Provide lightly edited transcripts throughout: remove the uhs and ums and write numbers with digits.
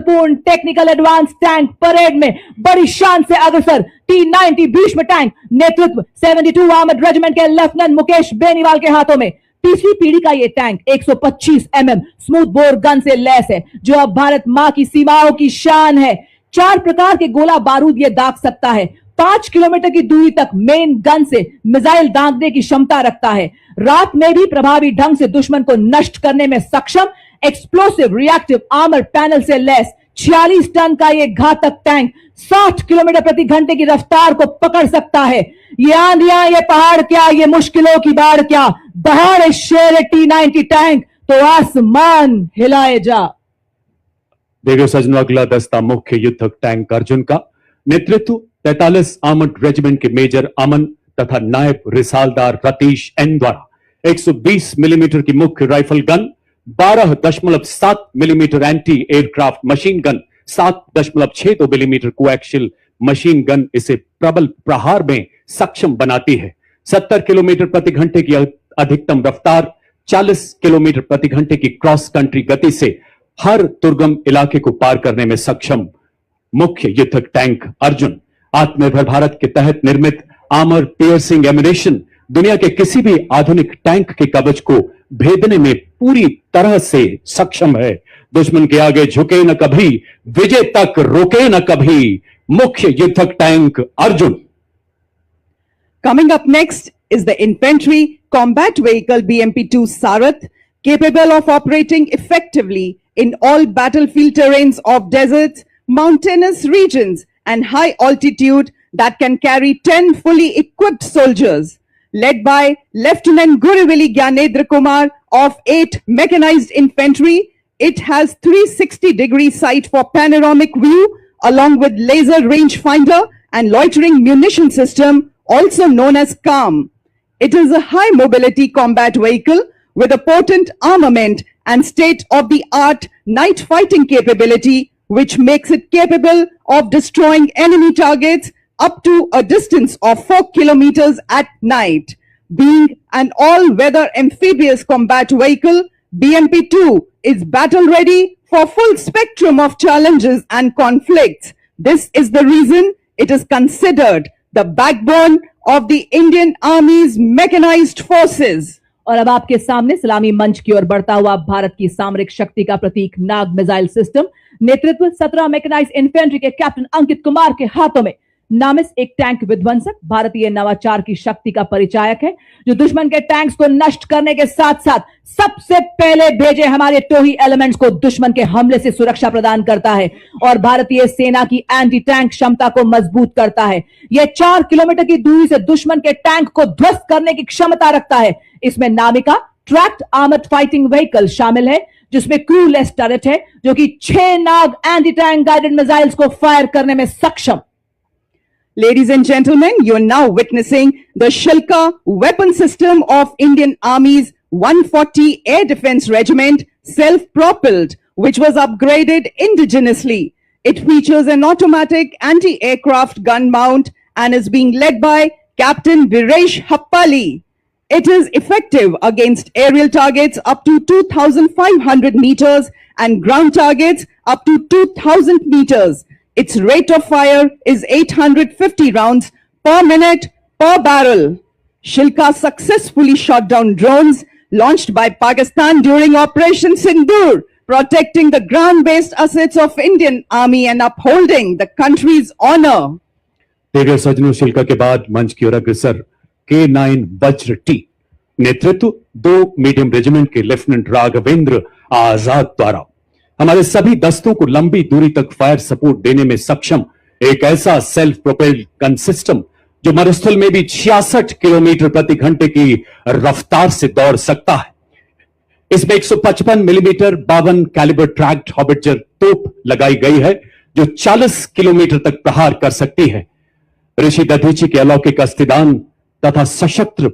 पूर्ण technical advance tank parade में बड़ी शान से अग्रसर T-90 भीष्म टैंक नेतृत्व 72 आर्मर्ड रेजिमेंट के लेफ्टिनेंट मुकेश बेनीवाल के हाथों में। तीसरी पीढ़ी का ये tank 125 mm smooth bore gun से लैस है, जो अब भारत मां की सीमाओं की शान है। 4 प्रकार के गोला बारूद ये दाग सकता है। 5 किलोमीटर की दूरी तक मेन गन से मिसाइल दागने की क्षमता रखता है। रात में भी प्रभावी ढंग से दुश्मन को नष्ट करने में सक्षम एक्सप्लोसिव रिएक्टिव आर्मर पैनल से लैस 46 टन का ये घातक टैंक 60 किलोमीटर प्रति घंटे की रफ्तार को पकड़ सकता है। ये आंधियां, ये पहाड़ क्या, ये मुश्किलों की बाढ़ क्या, दहाड़ शेर T-90 टैंक तो आसमान हिलाए जा। देखिए सजनों, अगला दस्ता मुख्य युद्धक टैंक अर्जुन का नेतृत्व 43 आर्मर्ड रेजिमेंट के मेजर अमन तथा नायब रिसालदार रतीश एन द्वारा 120 मिलीमीटर की मुख्य rifle gun, 12.7 millimetre anti aircraft machine gun, 7.62 millimetre coaxial machine gun इसे प्रबल प्रहार में सक्षम बनाती है। 70 किलोमीटर प्रति घंटे की अधिकतम रफ्तार, 40 किलोमीटर प्रति घंटे की क्रॉस कंट्री गति से हर दुर्गम इलाके को पार करने में सक्षम मुख्य युद्धक टैंक अर्जुन आत्मनिर्भर भारत के तहत निर्मित आर्मर पियर्सिंग एम्यूनेशन दुनिया के किसी भी आधुनिक टैंक के कवच को भेदने में पूरी तरह से सक्षम है। दुश्मन के आगे झुके न कभी, विजय तक रोके न कभी, मुख्य युद्धक tank Arjun. Coming up next is the infantry combat vehicle BMP-2 Sarath, capable of operating effectively in all battlefield terrains of deserts, mountainous regions and high altitude, that can carry 10 fully equipped soldiers. Led by Lieutenant Guruveli Gyanendra Kumar of 8 Mechanized Infantry, it has 360-degree sight for panoramic view along with laser rangefinder and loitering munition system, also known as CARM. It is a high mobility combat vehicle with a potent armament and state-of-the-art night fighting capability, which makes it capable of destroying enemy targets up to a distance of 4 kilometers at night. Being an all-weather amphibious combat vehicle, BMP-2 is battle-ready for full spectrum of challenges and conflicts. This is the reason it is considered the backbone of the Indian Army's mechanized forces. और अब आपके सामने सलामी मंच की ओर बढ़ता हुआ भारत की सामरिक शक्ति का प्रतीक नाग मिसाइल सिस्टम, नेतृत्व 17 मैकेनाइज्ड इन्फेंट्री के कैप्टन अंकित कुमार के हाथों में। नामिस एक टैंक विध्वंसक भारतीय नवाचार की शक्ति का परिचायक है, जो दुश्मन के टैंक्स को नष्ट करने के साथ साथ सबसे पहले भेजे हमारे टोही एलिमेंट्स को दुश्मन के हमले से सुरक्षा प्रदान करता है और भारतीय सेना की एंटी टैंक क्षमता को मजबूत करता है। यह 4 किलोमीटर की दूरी से दुश्मन के टैंक को ध्वस्त करने की क्षमता रखता है। इसमें नामिका ट्रैक्ड आर्मर्ड फाइटिंग व्हीकल शामिल है, जिसमें क्रूलेस टरेट है, जो कि 6 नाग एंटी टैंक गाइडेड मिसाइल्स को फायर करने में सक्षम। Ladies and gentlemen, you are now witnessing the Shilka weapon system of Indian Army's 140 Air Defense Regiment, self-propelled, which was upgraded indigenously. It features an automatic anti-aircraft gun mount and is being led by Captain Viresh Happali. It is effective against aerial targets up to 2,500 meters and ground targets up to 2,000 meters. Its rate of fire is 850 rounds per minute per barrel. Shilka successfully shot down drones launched by Pakistan during Operation Sindoor, protecting the ground-based assets of Indian Army and upholding the country's honor. देविया सजनों, शिल्का के बाद मंच की ओर अग्रसर K9 वज्र T, नेतृत्व 2 medium regiment के lieutenant Raghavendra आजाद द्वारा हमारे सभी दस्तों को लंबी दूरी तक फायर सपोर्ट देने में सक्षम एक ऐसा सेल्फ प्रोपेल्ड गन सिस्टम, जो मरुस्थल में भी 66 किलोमीटर प्रति घंटे की रफ्तार से दौड़ सकता है। इसमें 155 मिलीमीटर 52 कैलिबर ट्रैक्ड हॉबिटजर तोप लगाई गई है, जो 40 किलोमीटर तक प्रहार कर सकती है। ऋषि दधीची के अलौकिक अस्थिदान तथा सशस्त्र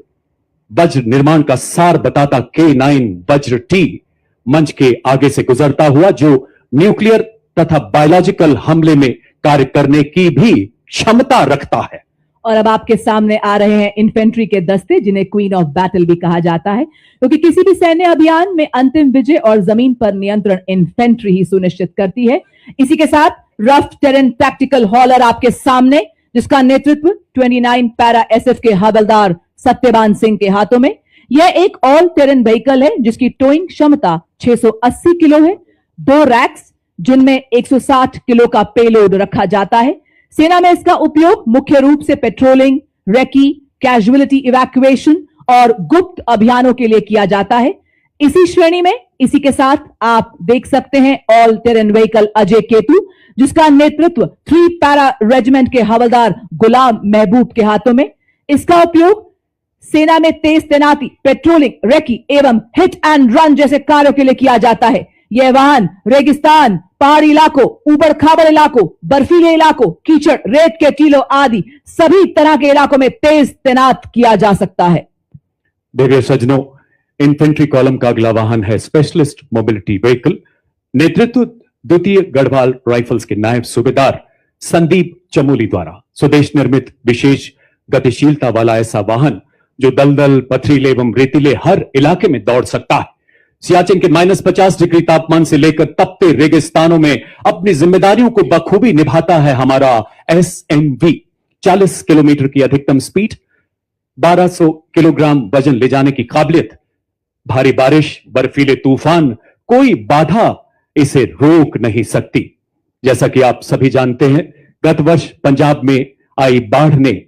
वज्र निर्माण का सार बताता K9 वज्र टी मंच के आगे से गुजरता हुआ, जो न्यूक्लियर तथा बायोलॉजिकल हमले में कार्य करने की भी क्षमता रखता है। और अब आपके सामने आ रहे हैं इन्फेंट्री के दस्ते, जिन्हें क्वीन ऑफ बैटल भी कहा जाता है, क्योंकि किसी भी सैन्य अभियान में अंतिम विजय और जमीन पर नियंत्रण इन्फेंट्री ही सुनिश्चित करती है। इसी के साथ रफ टेरेन टैक्टिकल हॉलर आपके सामने, जिसका नेतृत्व 29 पैरा एसएफ के हवलदार सत्यवान सिंह के हाथों में। यह एक ऑल टेरेन व्हीकल है जिसकी टोइंग क्षमता 680 किलो है। 2 रैक्स जिनमें 160 किलो का पेलोड रखा जाता है। सेना में इसका उपयोग मुख्य रूप से पेट्रोलिंग, रेकी, कैजुअलिटी इवैक्यूएशन और गुप्त अभियानों के लिए किया जाता है। इसी श्रेणी में इसी के साथ आप देख सकते हैं all terrain vehicle Ajay Ketu, जिसका नेतृत्व 3 पैरा रेजिमेंट के हवलदार गुलाम महबूब के हाथों में। इसका उपयोग सेना में तेज तैनाती, पेट्रोलिंग, रेकी एवं हिट एंड रन जैसे कार्यों के लिए किया जाता है। यह वाहन रेगिस्तान, पहाड़ी इलाकों, ऊबड़ खाबड़ इलाकों, बर्फीले इलाकों, कीचड़, रेत के टीलों आदि सभी तरह के इलाकों में तेज तैनात किया जा सकता है। देवियों सज्जनों, इन्फेंट्री कॉलम का अगला वाहन है स्पेशलिस्ट मोबिलिटी व्हीकल। नेतृत्व द्वितीय गढ़वाल राइफल्स के नायब सूबेदार संदीप चमोली द्वारा। स्वदेश निर्मित विशेष गतिशीलता वाला ऐसा वाहन जो दलदल, पथरीले एवं रेतीले हर इलाके में दौड़ सकता है। सियाचिन के -50 डिग्री तापमान से लेकर तपते रेगिस्तानों में अपनी जिम्मेदारियों को बखूबी निभाता है हमारा SMV। 40 किलोमीटर की अधिकतम स्पीड, 1200 किलोग्राम वजन ले जाने की काबिलियत, भारी बारिश, बर्फीले तूफान, कोई बाधा इसे रोक नहीं सकती। जैसा कि आप सभी जानते हैं, गत वर्ष पंजाब में आई बाढ़ ने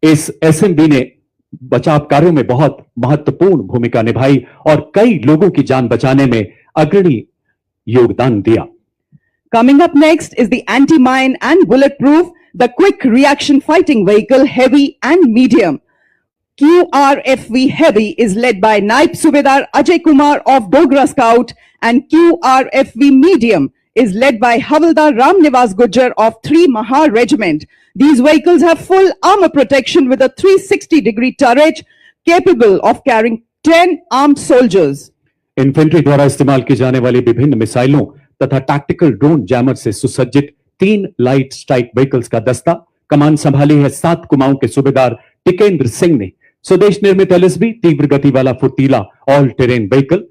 इस SMV ने बचाव कार्यों में बहुत महत्वपूर्ण भूमिका निभाई और कई लोगों की जान बचाने में अग्रणी योगदान दिया। Coming up next is the anti-mine and bulletproof, the quick reaction fighting vehicle heavy and medium. QRFV Heavy is led by Naib Subedar Ajay Kumar of Dogra Scout, and QRFV Medium is led by Havaldar Ram Nivas Gujjar of 3 Mahar Regiment. These vehicles have full armor protection with a 360-degree turret capable of carrying 10 armed soldiers. Infantry द्वारा इस्तेमाल की जाने वाली विभिन्न मिसाइलों तथा tactical drone jammer से सुसज्जित 3 लाइट स्ट्राइक व्हीकल्स का दस्ता कमान संभाली है 7 कुमाऊं के सूबेदार टिकेंद्र सिंह ने। स्वदेश निर्मित LSB तीव्र गति वाला फुर्तीला ऑल टेरेन व्हीकल।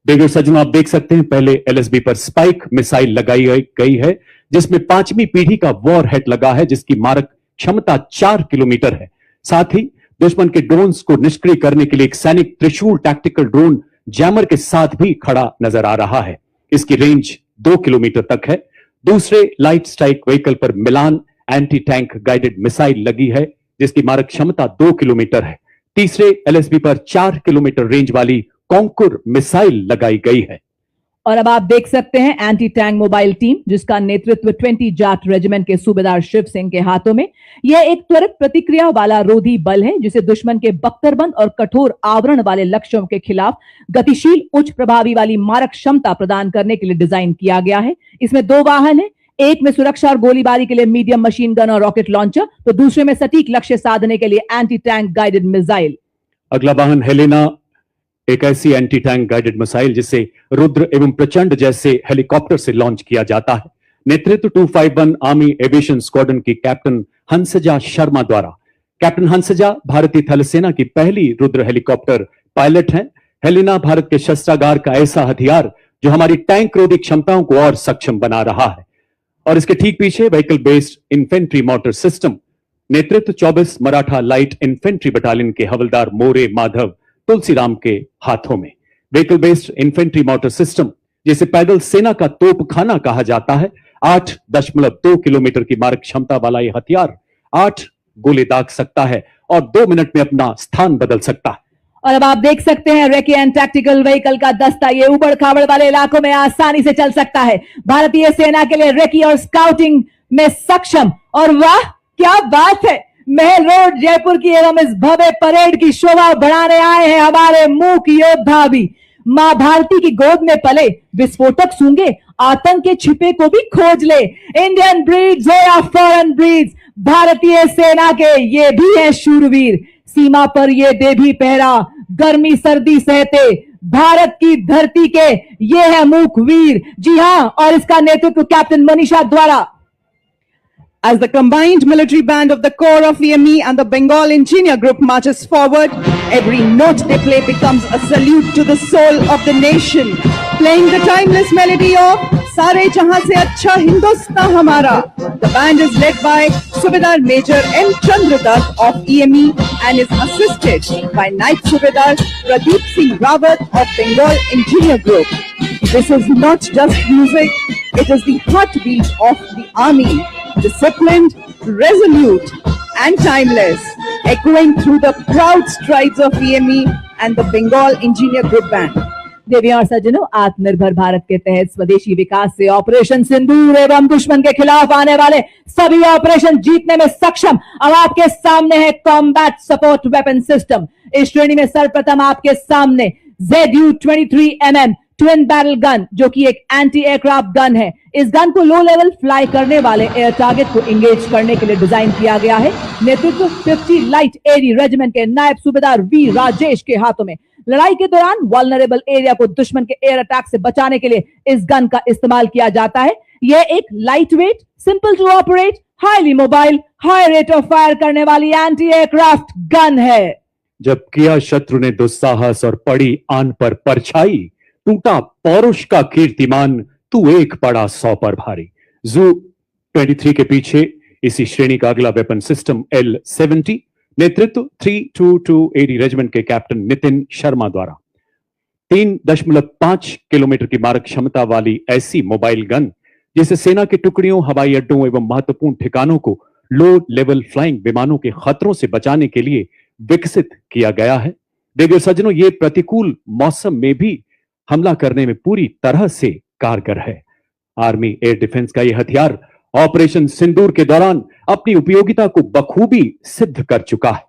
देखिए सज्जनों, आप देख सकते हैं पहले LSB पर स्पाइक मिसाइल लगाई गई है, जिसमें 5वीं पीढ़ी का वॉर हेड लगा है, जिसकी मारक क्षमता 4 किलोमीटर है। साथ ही दुश्मन के ड्रोन्स को निष्क्रिय करने के लिए एक सैनिक त्रिशूल टैक्टिकल ड्रोन जैमर के साथ भी खड़ा नजर आ रहा है। इसकी रेंज 2 किलोमीटर तक है। दूसरे लाइट स्ट्राइक व्हीकल पर मिलान एंटी टैंक गाइडेड मिसाइल लगी है, जिसकी मारक क्षमता 2 किलोमीटर है। तीसरे LSB पर 4 किलोमीटर रेंज वाली कॉन्कुर मिसाइल लगाई गई है। और अब आप देख सकते हैं एंटी टैंक मोबाइल टीम, जिसका नेतृत्व 20 जाट रेजिमेंट के सूबेदार शिव सिंह के हाथों में। यह एक त्वरित प्रतिक्रिया वाला रोधी बल है, जिसे दुश्मन के बख्तरबंद और कठोर आवरण वाले लक्ष्यों के खिलाफ गतिशील, उच्च प्रभावी वाली मारक क्षमता प्रदान करने के लिए डिजाइन किया गया है। इसमें 2 वाहन है, एक में सुरक्षा और गोलीबारी के लिए मीडियम मशीन गन और रॉकेट लॉन्चर, तो दूसरे में सटीक लक्ष्य साधने के लिए एंटी टैंक गाइडेड मिसाइल। अगला वाहन हेलेना, एक ऐसी एंटी टैंक गाइडेड मिसाइल जिसे रुद्र एवं प्रचंड जैसे हेलीकॉप्टर से लॉन्च किया जाता है। नेतृत्व 251 आर्मी एविएशन स्क्वाड्रन की कैप्टन हंसजा शर्मा द्वारा। कैप्टन हंसजा भारतीय थल सेना की पहली रुद्र हेलीकॉप्टर पायलट हैं। हेलेना भारत के शस्त्रागार का ऐसा हथियार जो हमारी टैंक रोधी क्षमताओं को और सक्षम बना रहा है। और इसके ठीक पीछे vehicle based infantry motor system. नेतृत्व 24 मराठा लाइट इन्फेंट्री बटालियन के हवलदार मोरे माधव तुलसीराम के हाथों में। Vehicle based infantry motor system, जिसे पैदल सेना का तोपखाना कहा जाता है, 8.2 किलोमीटर की मारक क्षमता वाला यह हथियार 8 गोले दाग सकता है और 2 मिनट में अपना स्थान बदल सकता है। और अब आप देख सकते हैं रेकी एंड टैक्टिकल व्हीकल का दस्ता, ये ऊबड़ खाबड़ वाले इलाकों में आसानी से चल सकता है। भारतीय सेना के लिए रेकी और स्काउटिंग में सक्षम। और वाह क्या बात है, महल रोड जयपुर की एवं इस भव्य परेड की शोभा बढ़ाने आए हैं हमारे मूक योद्धा भी। मां भारती की गोद में पले, विस्फोटक सूंघे, आतंक के छिपे को भी खोज ले। इंडियन ब्रीड्स हो या फॉरेन ब्रीड्स, भारतीय सेना के ये भी हैं शूरवीर। सीमा पर ये दे भी पहरा, गर्मी सर्दी सहते भारत की धरती के ये है मूक वीर। जी हां, और इसका नेतृत्व कैप्टन मनीषा द्वारा As the combined military band of the Corps of EME and the Bengal Engineer Group marches forward, every note they play becomes a salute to the soul of the nation, playing the timeless melody of Sare Jahan Se Achha Hindustan Hamara. The band is led by Subedar Major M. Chandradat of EME and is assisted by Night Subedar Pradeep Singh Rawat of Bengal Engineer Group. This is not just music, it is the heartbeat of the army, disciplined, resolute and timeless, echoing through the proud strides of EME and the Bengal Engineer Group Band. देवियों और सज्जनों, आत्मनिर्भर भारत के तहत स्वदेशी विकास से operation सिंदूर एवं दुश्मन के खिलाफ आने वाले सभी ऑपरेशन जीतने में सक्षम अब आपके सामने है कॉम्बैट सपोर्ट वेपन सिस्टम। इस श्रेणी में सर्वप्रथम आपके सामने ZU-23mm ट्विन बैरल गन, जो कि एक एंटी एयरक्राफ्ट गन है। इस गन को लो लेवल फ्लाई करने वाले एयर टारगेट को इंगेज करने के लिए डिजाइन किया गया है। नेतृत्व 50 लाइट एडी रेजिमेंट के नायब सूबेदार वी राजेश के हाथों में। लड़ाई के दौरान वल्नरेबल एरिया को दुश्मन के एयर अटैक से बचाने के लिए इस गन का इस्तेमाल किया जाता है। यह एक light weight, simple to operate, highly mobile, high rate of fire करने वाली एंटी एयरक्राफ्ट गन है। जब किया शत्रु ने दुस्साहस और पड़ी आन पर परछाई, टूटा पौरुष का कीर्तिमान, तू एक पड़ा 100 पर भारी। ZU-23 के पीछे इसी श्रेणी का अगला वेपन सिस्टम L-70, नेतृत्व 32280 रेजिमेंट के कैप्टन नितिन शर्मा द्वारा। 3.5 किलोमीटर की मारक क्षमता वाली ऐसी मोबाइल गन, जिसे सेना की टुकड़ियों, हवाई अड्डों एवं महत्वपूर्ण ठिकानों को लो लेवल फ्लाइंग विमानों के खतरों से बचाने के लिए विकसित किया गया है। देखिए सज्जनों, ये प्रतिकूल मौसम में भी हमला करने में पूरी तरह से कारगर है। आर्मी एयर डिफेंस का यह हथियार ऑपरेशन सिंदूर के दौरान अपनी उपयोगिता को बखूबी सिद्ध कर चुका है।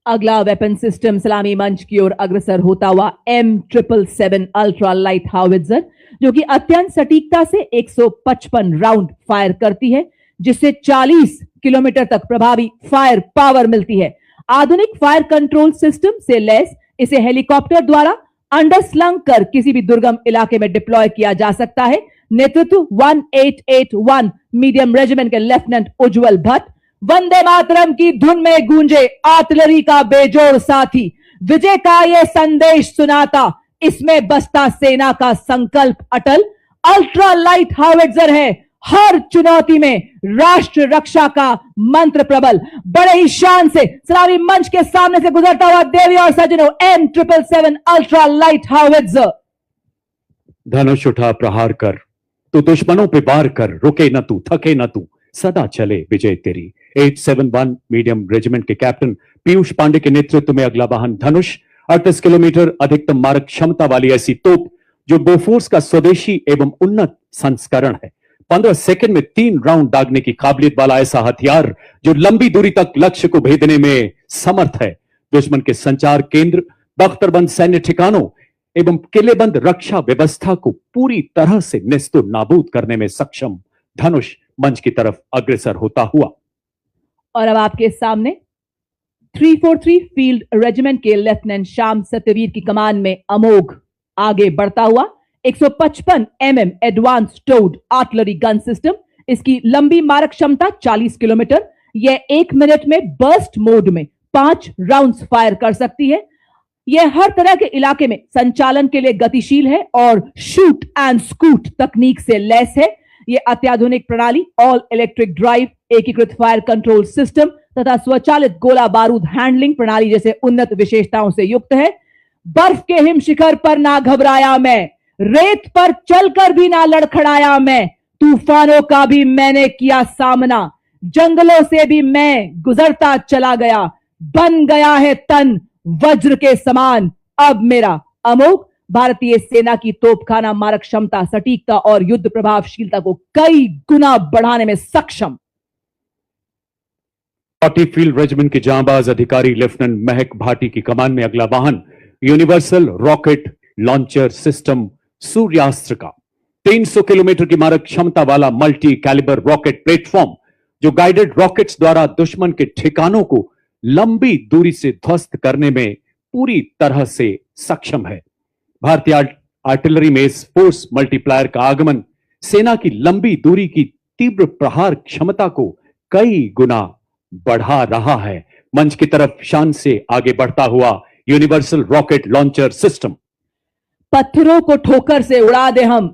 अगला वेपन सिस्टम सलामी मंच की ओर अग्रसर होता हुआ M777 अल्ट्रा लाइट हाउवित्जर, जो कि अत्यंत सटीकता से 155 राउंड फायर करती है, जिससे 40 किलोमीटर तक प्रभावी फायर पावर मिलती है। आधुनिक फायर कंट्रोल सिस्टम से लैस इसे हेलीकॉप्टर द्वारा अंडरस्लंग कर किसी भी दुर्गम इलाके में डिप्लॉय किया जा सकता है। नेतृत्व 1881 मीडियम रेजिमेंट के लेफ्टिनेंट उज्जवल भट्ट। वंदे मातरम की धुन में गूंजे आर्टिलरी का बेजोड़ साथी, विजय का ये संदेश सुनाता, इसमें बसता सेना का संकल्प अटल। अल्ट्रा लाइट हाउवित्जर है हर चुनौती में राष्ट्र रक्षा का मंत्र प्रबल। बड़े ही शान से सलामी मंच के सामने से गुजरता हुआ देवी और सज्जनों M777 अल्ट्रा लाइट हाउवित्जर। धनुष उठा प्रहार कर, तू दुश्मनों पे वार कर, रुके न तू, थके न तू, सदा चले विजय तेरी। 871 मीडियम रेजिमेंट के कैप्टन पीयूष पांडे के नेतृत्व में अगला वाहन धनुष 38 किलोमीटर अधिकतम मारक क्षमता वाली ऐसी तोप, जो बोफोर्स का स्वदेशी एवं उन्नत संस्करण है। 15 सेकंड में 3 राउंड दागने की काबिलियत वाला ऐसा हथियार, जो लंबी दूरी तक लक्ष्य को भेदने में समर्थ है। दुश्मन के संचार केंद्र, बख्तरबंद सैन्य ठिकानों एवं किलेबंद रक्षा व्यवस्था को पूरी तरह से नेस्तो नाबूद करने में सक्षम धनुष मंच की तरफ अग्रसर होता हुआ। और अब आपके सामने 343 फील्ड रेजिमेंट के लेफ्टिनेंट श्याम सत्यवीर की कमान में अमोघ आगे बढ़ता हुआ 155 mm advance toad artillery gun system. इसकी लंबी मारक क्षमता 40 किलोमीटर। यह 1 मिनट में बर्स्ट मोड में 5 राउंड्स फायर कर सकती है। यह हर तरह के इलाके में संचालन के लिए गतिशील है और शूट एंड स्कूट तकनीक से लैस है। यह अत्याधुनिक प्रणाली, ऑल इलेक्ट्रिक ड्राइव, एकीकृत फायर कंट्रोल सिस्टम तथा स्वचालित गोला बारूद हैंडलिंग प्रणाली जैसे उन्नत विशेषताओं से युक्त है। बर्फ के हिम शिखर पर ना घबराया मैं, रेत पर चलकर भी ना लड़खड़ाया मैं, तूफानों का भी मैंने किया सामना, जंगलों से भी मैं गुजरता चला गया, बन गया है तन वज्र के समान अब मेरा। अमोघ भारतीय सेना की तोपखाना मारक क्षमता, सटीकता और युद्ध प्रभावशीलता को कई गुना बढ़ाने में सक्षम। 40 फील्ड रेजिमेंट के जांबाज अधिकारी लेफ्टिनेंट महक भाटी की कमान में अगला वाहन यूनिवर्सल रॉकेट लॉन्चर सिस्टम सूर्यास्त्र का 300 किलोमीटर की मारक क्षमता वाला मल्टी कैलिबर रॉकेट प्लेटफॉर्म, जो गाइडेड रॉकेट्स द्वारा दुश्मन के ठिकानों को लंबी दूरी से ध्वस्त करने में पूरी तरह से सक्षम है। भारतीय आर्टिलरी में इस फोर्स मल्टीप्लायर का आगमन सेना की लंबी दूरी की तीव्र प्रहार क्षमता को कई गुना बढ़ा रहा है। मंच की तरफ शान से आगे बढ़ता हुआ यूनिवर्सल रॉकेट लॉन्चर सिस्टम। पत्थरों को ठोकर से उड़ा दे हम,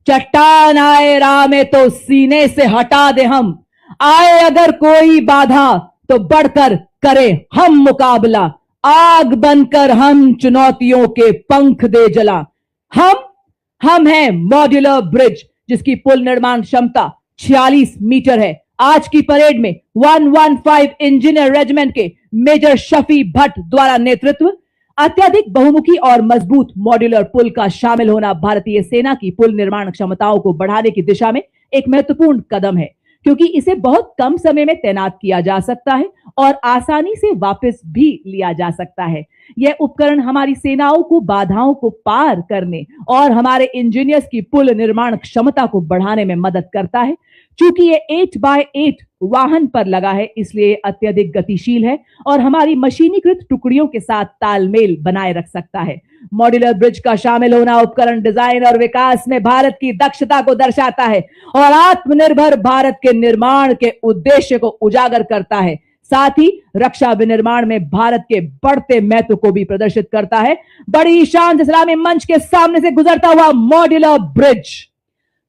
चट्टान आए राह में तो सीने से हटा दे हम, आए अगर कोई बाधा तो बढ़कर करे हम मुकाबला, आग बनकर हम चुनौतियों के पंख दे जला। हम हैं मॉड्यूलर ब्रिज, जिसकी पुल निर्माण क्षमता 46 मीटर है। आज की परेड में 115 इंजीनियर रेजिमेंट के मेजर शफी भट्ट द्वारा नेतृत्व, अत्यधिक बहुमुखी और मजबूत मॉड्यूलर पुल का शामिल होना भारतीय सेना की पुल निर्माण क्षमताओं को बढ़ाने की दिशा में एक महत्वपूर्ण कदम है, क्योंकि इसे बहुत कम समय में तैनात किया जा सकता है और आसानी से वापस भी लिया जा सकता है। यह उपकरण हमारी सेनाओं को बाधाओं को पार करने और हमारे इंजीनियर्स की पुल निर्माण क्षमता को बढ़ाने में मदद करता है। चूंकि ये 8x8 वाहन पर लगा है, इसलिए अत्यधिक गतिशील है और हमारी मशीनीकृत टुकड़ियों के साथ तालमेल बनाए रख सकता है। मॉड्यूलर ब्रिज का शामिल होना उपकरण डिजाइन और विकास में भारत की दक्षता को दर्शाता है और आत्मनिर्भर भारत के निर्माण के उद्देश्य को उजागर करता है। साथ ही रक्षा विनिर्माण में भारत के बढ़ते महत्व को भी प्रदर्शित करता है। बड़ी शान से सलामी मंच के सामने से गुजरता हुआ मॉड्यूलर ब्रिज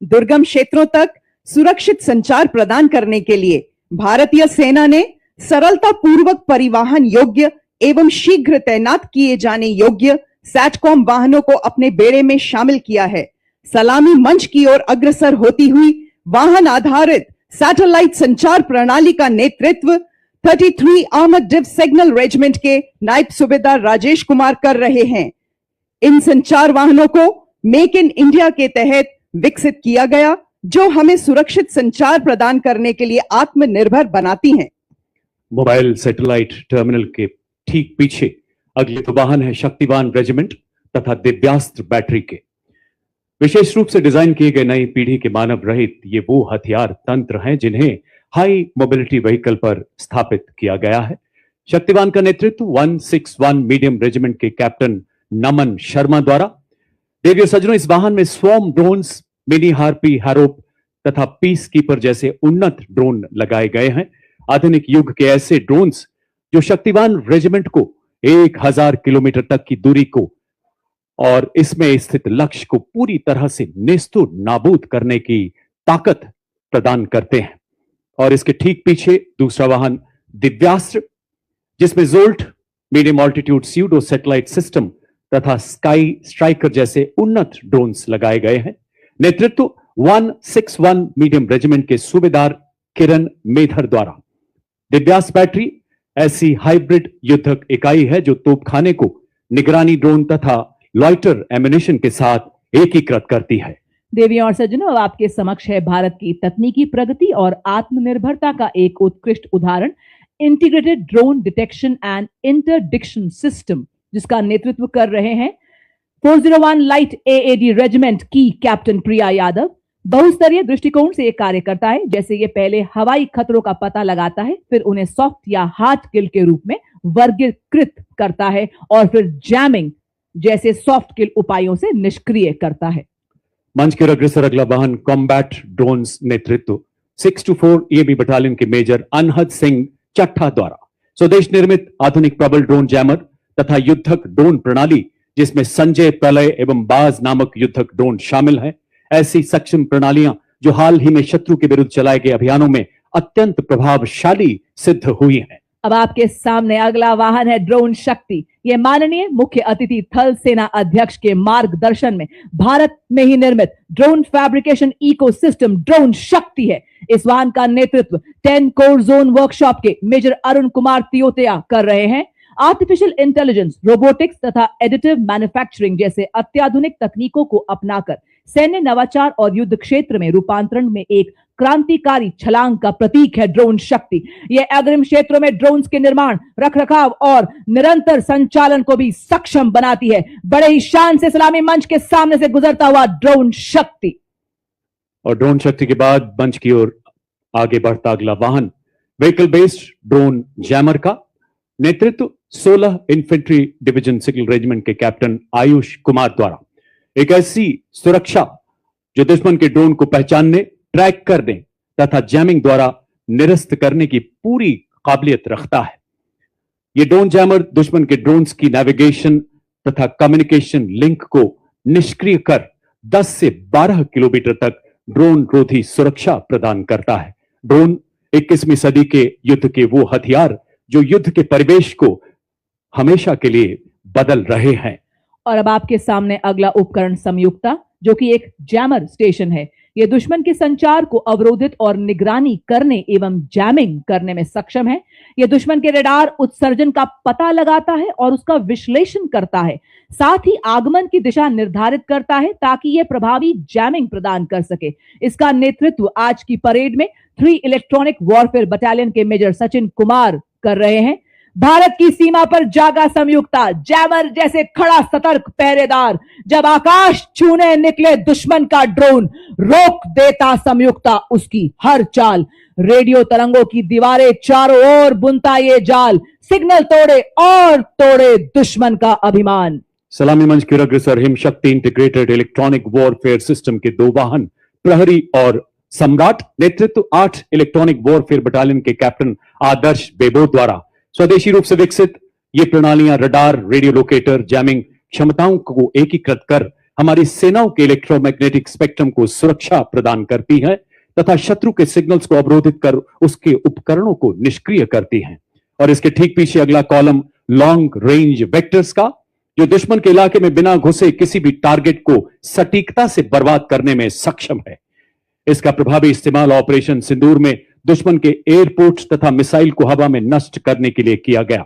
दुर्गम क्षेत्रों तक सुरक्षित संचार प्रदान करने के लिए भारतीय सेना ने सरलता पूर्वक परिवहन योग्य एवं शीघ्र तैनात किए जाने योग्य सैटकॉम वाहनों को अपने बेड़े में शामिल किया है। सलामी मंच की ओर अग्रसर होती हुई वाहन आधारित सैटेलाइट संचार प्रणाली का नेतृत्व 33 आर्मर्ड डिव सिग्नल रेजिमेंट के नायब सूबेदार राजेश कुमार कर रहे हैं। इन संचार वाहनों को मेक इन इंडिया के तहत विकसित किया गया, जो हमें सुरक्षित संचार प्रदान करने के लिए आत्मनिर्भर बनाती हैं। मोबाइल सैटेलाइट टर्मिनल के ठीक पीछे अगले दो वाहन है शक्तिवान रेजिमेंट तथा दिव्यास्त्र बैटरी के। विशेष रूप से डिजाइन किए गए नई पीढ़ी के मानव रहित ये वो हथियार तंत्र हैं जिन्हें हाई मोबिलिटी व्हीकल पर स्थापित किया गया है। शक्तिवान का नेतृत्व 161 मीडियम रेजिमेंट के कैप्टन नमन शर्मा द्वारा। देवियों सज्जनों, इस वाहन में स्वॉर्म ड्रोन्स, मिनी हार्पी, हैरोप तथा पीस कीपर जैसे उन्नत ड्रोन लगाए गए हैं। आधुनिक युग के ऐसे ड्रोन्स जो शक्तिवान रेजिमेंट को 1000 किलोमीटर तक की दूरी को और इसमें स्थित लक्ष्य को पूरी तरह से नेस्तु नाबूद करने की ताकत प्रदान करते हैं। और इसके ठीक पीछे दूसरा वाहन दिव्यास्त्र, जिसमें jolt, medium altitude pseudo satellite system तथा स्काई स्ट्राइकर जैसे उन्नत ड्रोन्स लगाए गए हैं। नेतृत्व 161 मीडियम रेजिमेंट के सूबेदार किरण मेधर द्वारा। दिव्यास्त्र बैटरी ऐसी हाइब्रिड युद्धक इकाई है जो तोपखाने को निगरानी ड्रोन तथा लॉइटर एम्युनिशन के साथ एकीकृत करती है। देवियों और सज्जनों, अब आपके समक्ष है भारत की तकनीकी प्रगति और आत्मनिर्भरता का एक उत्कृष्ट उदाहरण, integrated drone detection and interdiction system, जिसका नेतृत्व कर रहे हैं 401 लाइट एएडी रेजिमेंट की कैप्टन प्रिया यादव। बहुस्तरीय दृष्टिकोण से यह कार्य करता है। जैसे ये पहले हवाई खतरों का पता लगाता है, फिर उन्हें सॉफ्ट या हार्ड किल के रूप में वर्गीकृत करता है और फिर जैमिंग जैसे सॉफ्ट किल उपायों से निष्क्रिय करता है। मंच के अग्रसर अगला वाहन कॉम्बैट ड्रोन्स नेतृत्व 624 ईएबी बटालियन के मेजर अनहद सिंह चट्ठा द्वारा। स्वदेश निर्मित आधुनिक प्रबल ड्रोन जैमर तथा युद्धक ड्रोन प्रणाली, जिसमें संजय, प्रलय एवं बाज नामक युद्धक ड्रोन शामिल है। ऐसी सक्षम प्रणालियां जो हाल ही में शत्रु के विरुद्ध चलाए गए अभियानों में अत्यंत प्रभावशाली सिद्ध हुई हैं। अब आपके सामने अगला वाहन है ड्रोन शक्ति। यह माननीय मुख्य अतिथि थल सेना अध्यक्ष के मार्गदर्शन में भारत में ही निर्मित ड्रोन फैब्रिकेशन इकोसिस्टम ड्रोन शक्ति है। इस वाहन का नेतृत्व 10 कोर जोन वर्कशॉप के मेजर अरुण कुमार तियोतिया कर रहे हैं। आर्टिफिशियल इंटेलिजेंस, रोबोटिक्स तथा एडिटिव मैन्युफैक्चरिंग जैसे अत्याधुनिक तकनीकों को अपनाकर सैन्य नवाचार और युद्ध क्षेत्र में रूपांतरण में एक क्रांतिकारी छलांग का प्रतीक है ड्रोन शक्ति। यह अग्रिम क्षेत्रों में ड्रोन्स के निर्माण, रखरखाव और निरंतर संचालन को भी सक्षम बनाती है। बड़े ही शान से सलामी मंच के सामने से गुजरता हुआ ड्रोन शक्ति। और ड्रोन शक्ति के बाद मंच की ओर आगे बढ़ता अगला वाहन व्हीकल बेस्ड ड्रोन जैमर का। नेतृत्व 16 इन्फेंट्री डिवीजन सिग्नल रेजिमेंट के कैप्टन आयुष कुमार द्वारा। एक ऐसी सुरक्षा जो दुश्मन के ड्रोन को पहचानने, ट्रैक करने तथा जैमिंग द्वारा निरस्त करने की पूरी काबिलियत रखता है। ये ड्रोन जैमर दुश्मन के ड्रोन्स की नेविगेशन तथा कम्युनिकेशन लिंक को निष्क्रिय कर 10 से 12 किलोमीटर तक ड्रोन रोधी सुरक्षा प्रदान करता है। ड्रोन 21वीं सदी के युद्ध के वो हथियार जो युद्ध के परिवेश को हमेशा के लिए बदल रहे हैं। और अब आपके सामने अगला उपकरण संयुक्ता, जो कि एक जैमर स्टेशन है। यह दुश्मन के संचार को अवरोधित और निगरानी करने एवं जैमिंग करने में सक्षम है। यह दुश्मन के रडार उत्सर्जन का पता लगाता है और उसका विश्लेषण करता है, साथ ही आगमन की दिशा निर्धारित करता है ताकि यह प्रभावी जैमिंग प्रदान कर सके। इसका नेतृत्व आज की परेड में 3 इलेक्ट्रॉनिक वॉरफेयर बटालियन के मेजर सचिन कुमार कर रहे हैं। भारत की सीमा पर जागा संयुक्ता, जैमर जैसे खड़ा सतर्क पहरेदार। जब आकाश छूने निकले दुश्मन का ड्रोन, रोक देता संयुक्ता उसकी हर चाल। रेडियो तरंगों की दीवारें चारों ओर बुनता ये जाल, सिग्नल तोड़े और तोड़े दुश्मन का अभिमान। सलामी मंच की अग्रसर हिम शक्ति इंटीग्रेटेड इलेक्ट्रॉनिक वॉरफेयर सिस्टम के 2 वाहन प्रहरी और सम्राट, नेतृत्व 8 इलेक्ट्रॉनिक वॉरफेयर बटालियन के कैप्टन आदर्श बेबो द्वारा स्वदेशी रूप से विकसित ये प्रणालियां रडार, रेडियो लोकेटर, जैमिंग क्षमताओं को एकीकृत कर हमारी सेनाओं के इलेक्ट्रोमैग्नेटिक स्पेक्ट्रम को सुरक्षा प्रदान करती हैं तथा शत्रु के सिग्नल्स को अवरोधित कर उसके उपकरणों को निष्क्रिय करती हैं। और इसके ठीक पीछे अगला कॉलम लॉन्ग रेंज वेक्टर्स का, जो दुश्मन के इलाके में बिना घुसे किसी भी टारगेट को सटीकता से बर्बाद करने में सक्षम है। इसका प्रभावी इस्तेमाल ऑपरेशन सिंदूर में दुश्मन के एयरपोर्ट तथा मिसाइल को हवा में नष्ट करने के लिए किया गया।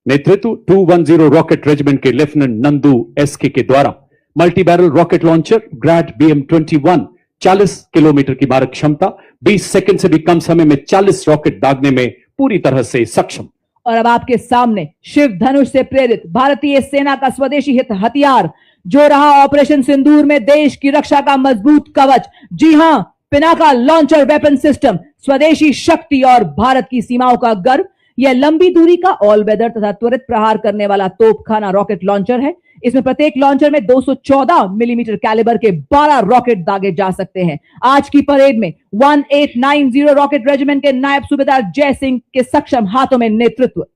नेतृत्व 210 रॉकेट रेजिमेंट के लेफ्टिनेंट नंदू एसके के द्वारा multi barrel rocket launcher Grad BM-21 40 kilometre की मारक क्षमता, 20 सेकंड से भी कम समय में 40 रॉकेट दागने में पूरी तरह से सक्षम। और अब आपके सामने शिव धनुष से प्रेरित भारतीय सेना का स्वदेशी हित हथियार, जो रहा ऑपरेशन सिंदूर में देश की रक्षा का मजबूत कवच। जी हां, पिनाका लॉन्चर वेपन सिस्टम, स्वदेशी शक्ति और भारत की सीमाओं का गर्व। यह लंबी दूरी का ऑल वेदर तथा त्वरित प्रहार करने वाला तोपखाना रॉकेट लॉन्चर है। इसमें प्रत्येक लॉन्चर में 214 मिलीमीटर कैलिबर के 12 रॉकेट दागे जा सकते हैं। आज की परेड में 1890 रॉकेट रेजिमेंट के नायब सूबेदार जय सिंह के सक्षम हाथों में नेतृत्व।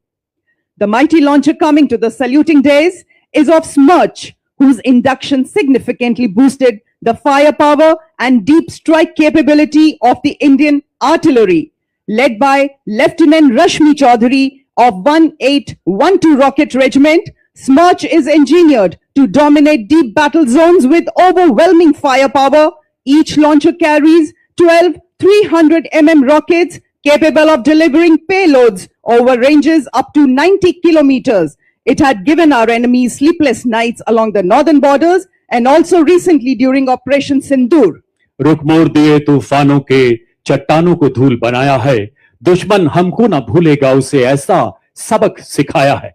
The mighty launcher coming to the saluting days is of Smirch, whose induction significantly boosted the firepower and deep strike capability of the Indian artillery. Led by Lieutenant Rashmi Chaudhary of 1812 Rocket Regiment, Smirch is engineered to dominate deep battle zones with overwhelming firepower. Each launcher carries 12 300 mm rockets capable of delivering payloads over ranges up to 90 kilometers. It had given our enemies sleepless nights along the northern borders and also recently during Operation Sindoor. रुख मोड़ दिए तूफानों के, चट्टानों को धूल बनाया है। दुश्मन हमको ना भूलेगा, उसे ऐसा सबक सिखाया है।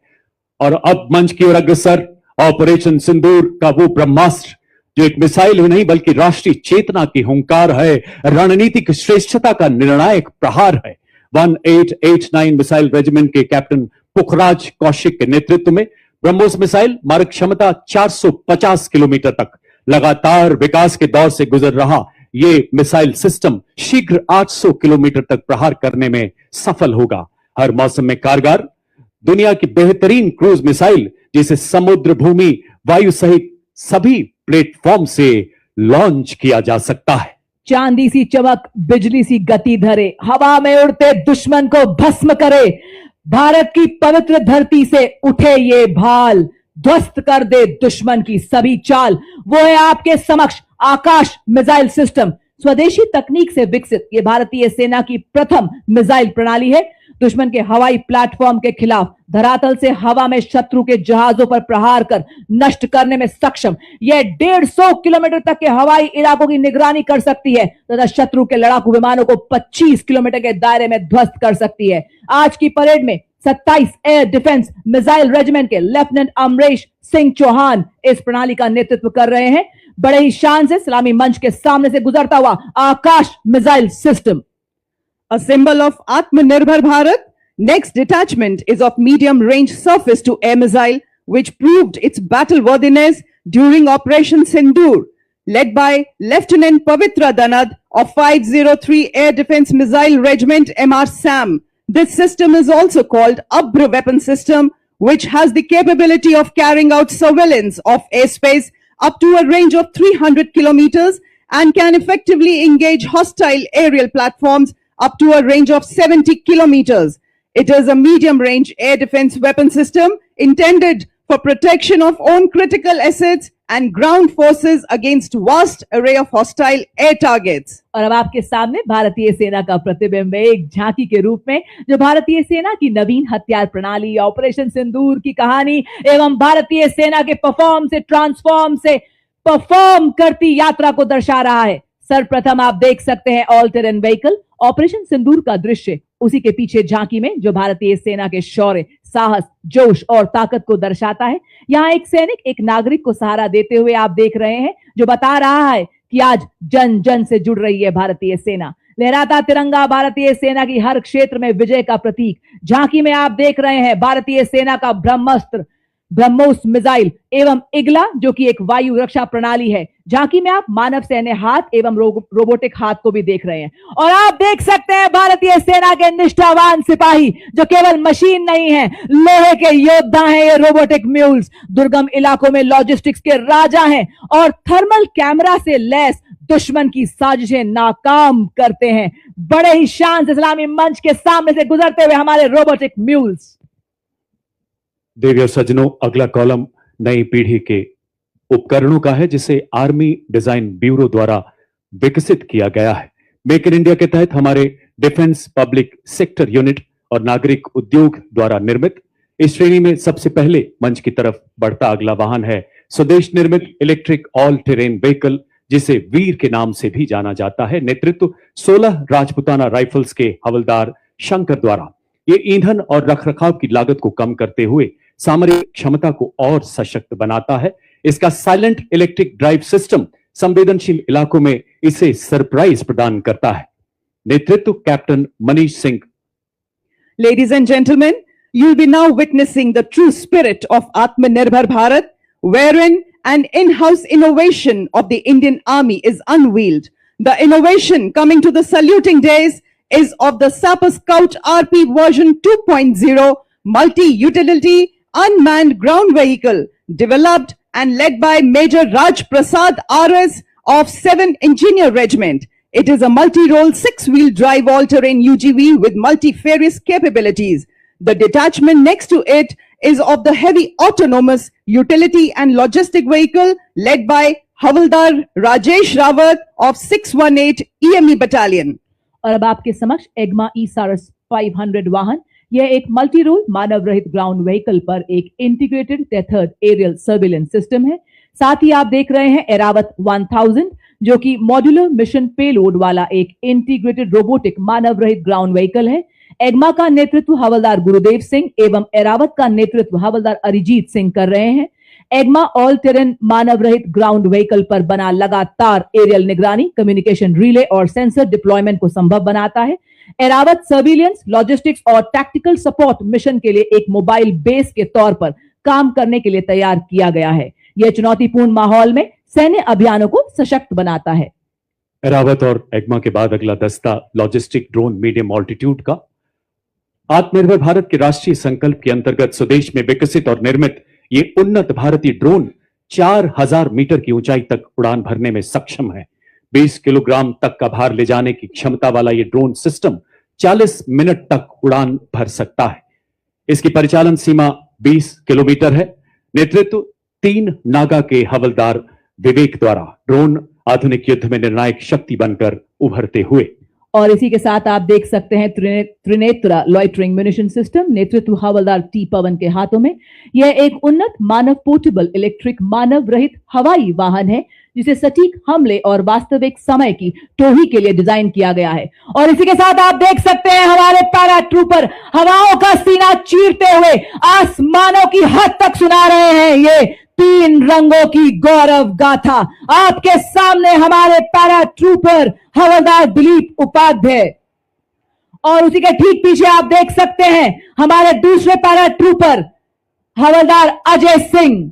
और अब मंच की ओर अग्रसर ऑपरेशन सिंदूर का वो ब्रह्मास्त्र, जो एक मिसाइल ही नहीं बल्कि राष्ट्रीय चेतना की हुंकार है, रणनीतिक श्रेष्ठता का निर्णायक प्रहार है। 1889 मिसाइल रेजिमेंट के कैप्टन पुखराज कौशिक के नेतृत्व में ब्रह्मोस मिसाइल मारक क्षमता 450 किलोमीटर तक लगातार विकास के दौर से गुजर रहा ये मिसाइल सिस्टम शीघ्र 800 किलोमीटर तक प्रहार करने में सफल होगा। हर मौसम में कारगर, दुनिया की बेहतरीन क्रूज मिसाइल जिसे समुद्र, भूमि, वायु सहित सभी प्लेटफॉर्म से लॉन्च किया जा सकता है। चांदी सी चमक, बिजली सी गति धरे, हवा में उड़ते दुश्मन को भस्म करे। भारत की पवित्र धरती से उठे ये भाल, ध्वस्त कर दे दुश्मन की सभी चाल। वो है आपके समक्ष आकाश मिसाइल सिस्टम। स्वदेशी तकनीक से विकसित ये भारतीय सेना की प्रथम मिसाइल प्रणाली है। दुश्मन के हवाई प्लेटफॉर्म के खिलाफ धरातल से हवा में शत्रु के जहाजों पर प्रहार कर नष्ट करने में सक्षम। यह 150 किलोमीटर तक के हवाई इलाकों की निगरानी कर सकती है तथा शत्रु के लड़ाकू विमानों को 25 किलोमीटर के दायरे में ध्वस्त कर सकती है। आज की परेड में 27 एयर डिफेंस मिसाइल रेजिमेंट के लेफ्टिनेंट अमरेश सिंह चौहान इस प्रणाली का नेतृत्व कर रहे हैं। बड़े ही शान से सलामी मंच के सामने से गुजरता हुआ Akash missile system, A symbol of Atmanirbhar Bharat, next detachment is of medium range surface to air missile, which proved its battle worthiness during Operation Sindoor. led by Lieutenant Pavitra Danad of 503 Air Defense Missile Regiment MR-SAM. This system is also called Abra Weapon System, which has the capability of carrying out surveillance of airspace up to a range of 300 kilometers and can effectively engage hostile aerial platforms up to a range of 70 kilometers. It is a medium-range air defense weapon system intended for protection of own critical assets and ground forces against vast array of hostile air targets. और अब आपके सामने भारतीय सेना का प्रतिबिंब है एक झांकी के रूप में, जो भारतीय सेना की नवीन हथियार प्रणाली, ऑपरेशन सिंदूर की कहानी एवं भारतीय सेना के ट्रांसफॉर्म से परफॉर्म करती यात्रा को दर्शा रहा है। सर्वप्रथम आप देख सकते हैं ऑल टेरेन व्हीकल ऑपरेशन सिंदूर का दृश्य, उसी के पीछे झांकी में जो भारतीय सेना के शौर्य, साहस, जोश और ताकत को दर्शाता है। यहाँ एक सैनिक एक नागरिक को सहारा देते हुए आप देख रहे हैं, जो बता रहा है कि आज जन जन से जुड़ रही है भारतीय सेना। लहराता तिरंगा भारतीय सेना की हर क्षेत्र में विजय का प्रतीक। झांकी में आप देख रहे हैं भारतीय सेना का ब्रह्मास्त्र, ब्रह्मोस मिसाइल एवं इगला, जो कि एक वायु रक्षा प्रणाली है। झांकी में आप मानव सैन्य हाथ एवं रोबोटिक हाथ को भी देख रहे हैं और आप देख सकते हैं भारतीय सेना के निष्ठावान सिपाही, जो केवल मशीन नहीं है, लोहे के योद्धा हैं। ये रोबोटिक म्यूल्स दुर्गम इलाकों में लॉजिस्टिक्स के राजा हैं और थर्मल कैमरा से लैस दुश्मन की साजिशें नाकाम करते हैं। बड़े ही शान से सलामी मंच के सामने से गुजरते हुए हमारे रोबोटिक म्यूल्स। देवी और सज्जनों, अगला कॉलम नई पीढ़ी के उपकरणों का है, जिसे आर्मी डिजाइन ब्यूरो द्वारा विकसित किया गया है। मेक इन इंडिया के तहत हमारे डिफेंस पब्लिक सेक्टर यूनिट और नागरिक उद्योग द्वारा निर्मित इस श्रेणी में सबसे पहले मंच की तरफ बढ़ता अगला वाहन है स्वदेश निर्मित इलेक्ट्रिक ऑल टेरेन व्हीकल, जिसे वीर के नाम से भी जाना जाता है। नेतृत्व 16 राजपुताना राइफल्स के हवलदार शंकर द्वारा। ये ईंधन और रखरखाव की लागत को कम करते हुए सामरिक क्षमता को और सशक्त बनाता है। इसका साइलेंट इलेक्ट्रिक ड्राइव सिस्टम संवेदनशील इलाकों में इसे सरप्राइज प्रदान करता है। नेतृत्व captain Manish Singh. Ladies and gentlemen, you'll be now witnessing the true spirit of Atmanirbhar Bharat, wherein an in-house innovation of the Indian Army is unveiled. The innovation coming to the saluting days is of the Sapper Scout RP version 2.0 multi-utility unmanned ground vehicle, developed and led by Major Raj Prasad RS of 7th Engineer Regiment. It is a multi-role 6-wheel drive all-terrain UGV with multifarious capabilities. The detachment next to it is of the heavy autonomous utility and logistic vehicle led by Havaldar Rajesh Rawat of 618 EME Battalion. और अब आपके समक्ष एग्मा ई-सारस 500 वाहन। यह एक multi role मानव रहित ground vehicle पर एक integrated tethered aerial surveillance system है। साथ ही आप देख रहे हैं एरावत 1000, जो कि मॉड्यूलर मिशन पेलोड वाला एक इंटीग्रेटेड रोबोटिक मानव रहित ग्राउंड व्हीकल है। एग्मा का नेतृत्व हवलदार गुरुदेव सिंह एवं एरावत का नेतृत्व हवलदार अरिजीत सिंह कर रहे हैं। एग्मा ऑल टेरेन मानव रहित ग्राउंड व्हीकल पर बना लगातार एरियल निगरानी, कम्युनिकेशन रिले और सेंसर डिप्लॉयमेंट को संभव बनाता है। एरावत सर्विलियंस, लॉजिस्टिक्स और टैक्टिकल सपोर्ट मिशन के लिए एक मोबाइल बेस के तौर पर काम करने के लिए तैयार किया गया है। यह चुनौतीपूर्ण माहौल में सैन्य अभियानों को सशक्त बनाता है। एरावत और एग्मा के बाद अगला दस्ता लॉजिस्टिक ड्रोन मीडियम ऑल्टीट्यूड का। आत्मनिर्भर भारत के राष्ट्रीय संकल्प के अंतर्गत स्वदेश में विकसित और निर्मित ये उन्नत भारतीय ड्रोन 4000 मीटर की ऊंचाई तक उड़ान भरने में सक्षम है। 20 किलोग्राम तक का भार ले जाने की क्षमता वाला ये ड्रोन सिस्टम 40 मिनट तक उड़ान भर सकता है। इसकी परिचालन सीमा 20 किलोमीटर है। नेतृत्व 3 नागा के हवलदार विवेक द्वारा। ड्रोन आधुनिक युद्ध में निर्णायक शक्ति बनकर उभरते हुए। और इसी के साथ आप देख सकते हैं त्रिनेत्र लॉइटरिंग म्यूनिशन सिस्टम, नेतृत्व हवलदार टी पवन के हाथों में। यह एक उन्नत मानव पोर्टेबल इलेक्ट्रिक मानव रहित हवाई वाहन है, जिसे सटीक हमले और वास्तविक समय की टोही के लिए डिजाइन किया गया है। और इसी के साथ आप देख सकते हैं हमारे पैरा ट्रूपर हवाओं का सीना चीरते हुए आसमानों की हद तक सुना रहे हैं ये 3 रंगों की गौरव गाथा। आपके सामने हमारे पैरा ट्रूपर हवलदार दिलीप उपाध्याय और उसी के ठीक पीछे आप देख सकते हैं हमारे दूसरे पैरा ट्रूपर हवलदार अजय सिंह।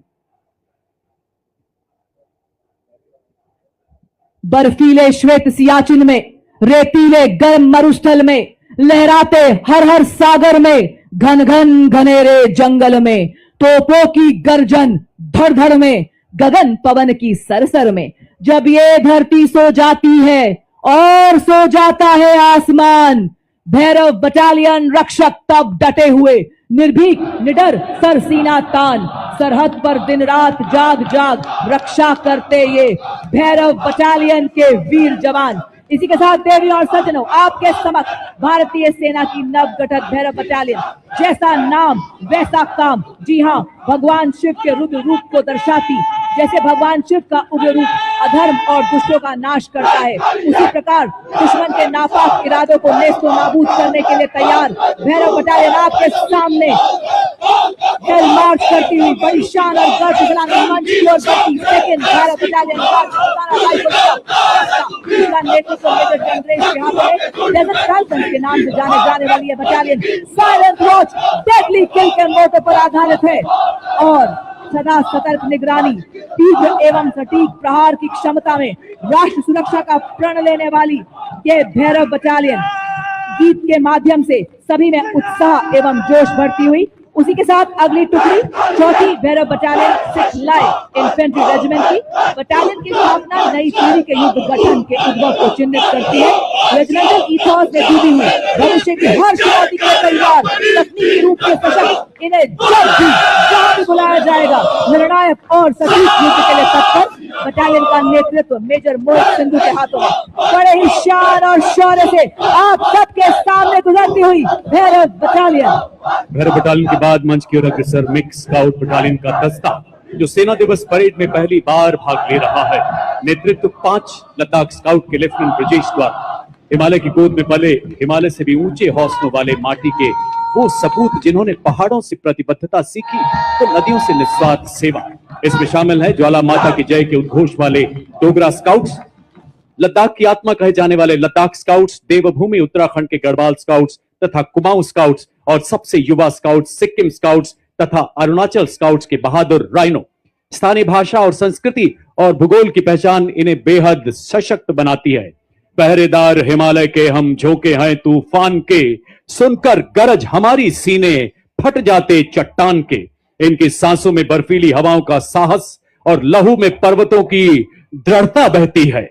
बर्फीले श्वेत सियाचिन में, रेतीले गर्म मरुस्थल में, लहराते हर हर सागर में, घन घन घनेरे जंगल में, तोपों की गर्जन धड़ धड़ में, गगन पवन की सरसर में, जब ये धरती सो जाती है और सो जाता है आसमान, भैरव बटालियन रक्षक तब डटे हुए, निर्भीक निडर सर सीना तान, सरहद पर दिन रात जाग जाग रक्षा करते ये भैरव बटालियन के वीर जवान। इसी के साथ देवी और सज्जनों, आपके समक्ष भारतीय सेना की नवगठित भैरव बटालियन, जैसा नाम वैसा काम। जी हां, भगवान शिव के रुद्र रूप को दर्शाती, जैसे भगवान शिव का उग्र रूप अधर्म और दुष्टों का नाश करता है, उसी प्रकार दुश्मन के नापाक इरादों को नेस्तो नाबूद करने के लिए तैयार भैरव बटालियन आपके सामने चल मार्च करती हुई बड़ी शान और गर्व के साथ मंच की ओर बढ़ती। सेकंड भैरव बटालियन का नेतृत्व मेजर चंद्रेश के हाथों में, डेजर्ट फैल्कन के नाम से जाने जाने वाली यह बटालियन साइलेंट वॉच, डेडली किल के मोटो पर आधारित है और सदा सतर्क निगरानी, तीव्र एवं सटीक प्रहार की क्षमता में राष्ट्र सुरक्षा का प्रण लेने वाली ये भैरव बटालियन गीत के माध्यम से सभी में उत्साह एवं जोश भरती हुई। उसी के साथ अगली टुकड़ी चौथी Bhairav battalion 6 light infantry regiment की। बटालियन की स्थापना नई पीढ़ी के युद्ध गठन के उद्भव को चिन्हित करती है। रेजिमेंटल ईथॉस में डूबी हुई भविष्य की हर चुनौती के लिए तैयार, तकनीकी रूप से सशक्त, इन्हें जब भी जहां भी बुलाया जाएगा निर्णायक और सटीक युद्ध के लिए तत्पर। बटालियन का नेतृत्व मेजर मोहित सिंधु के हाथों में बड़े ही शान और शौर्य से आप सबके सामने गुजरती हुई भैरव बटालियन। भैरव बटालियन के बाद मंच की ओर अग्रसर मिक्स स्काउट बटालियन का दस्ता, जो सेना दिवस परेड में पहली बार भाग ले रहा है। नेतृत्व 5 लद्दाख स्काउट के लेफ्टिनेंट ब्रजेश द्वारा। हिमालय की गोद में पले, हिमालय से भी ऊंचे हौसलों वाले माटी के वो सपूत जिन्होंने पहाड़ों से प्रतिबद्धता सीखी तो नदियों से निस्वार्थ सेवा। इसमें शामिल है ज्वाला माता की जय के उद्घोष वाले डोगरा स्काउट्स, लद्दाख की आत्मा कहे जाने वाले लद्दाख स्काउट्स, देवभूमि उत्तराखंड के गढ़वाल स्काउट्स तथा कुमाऊं स्काउट्स और सबसे युवा स्काउट्स सिक्किम स्काउट्स तथा अरुणाचल स्काउट्स के बहादुर राइनो। स्थानीय भाषा और संस्कृति और भूगोल की पहचान इन्हें बेहद सशक्त बनाती है। पहरेदार हिमालय के हम झोंके हैं तूफान के, सुनकर गरज हमारी सीने फट जाते चट्टान के। इनकी सांसों में बर्फीली हवाओं का साहस और लहू में पर्वतों की दृढ़ता बहती है।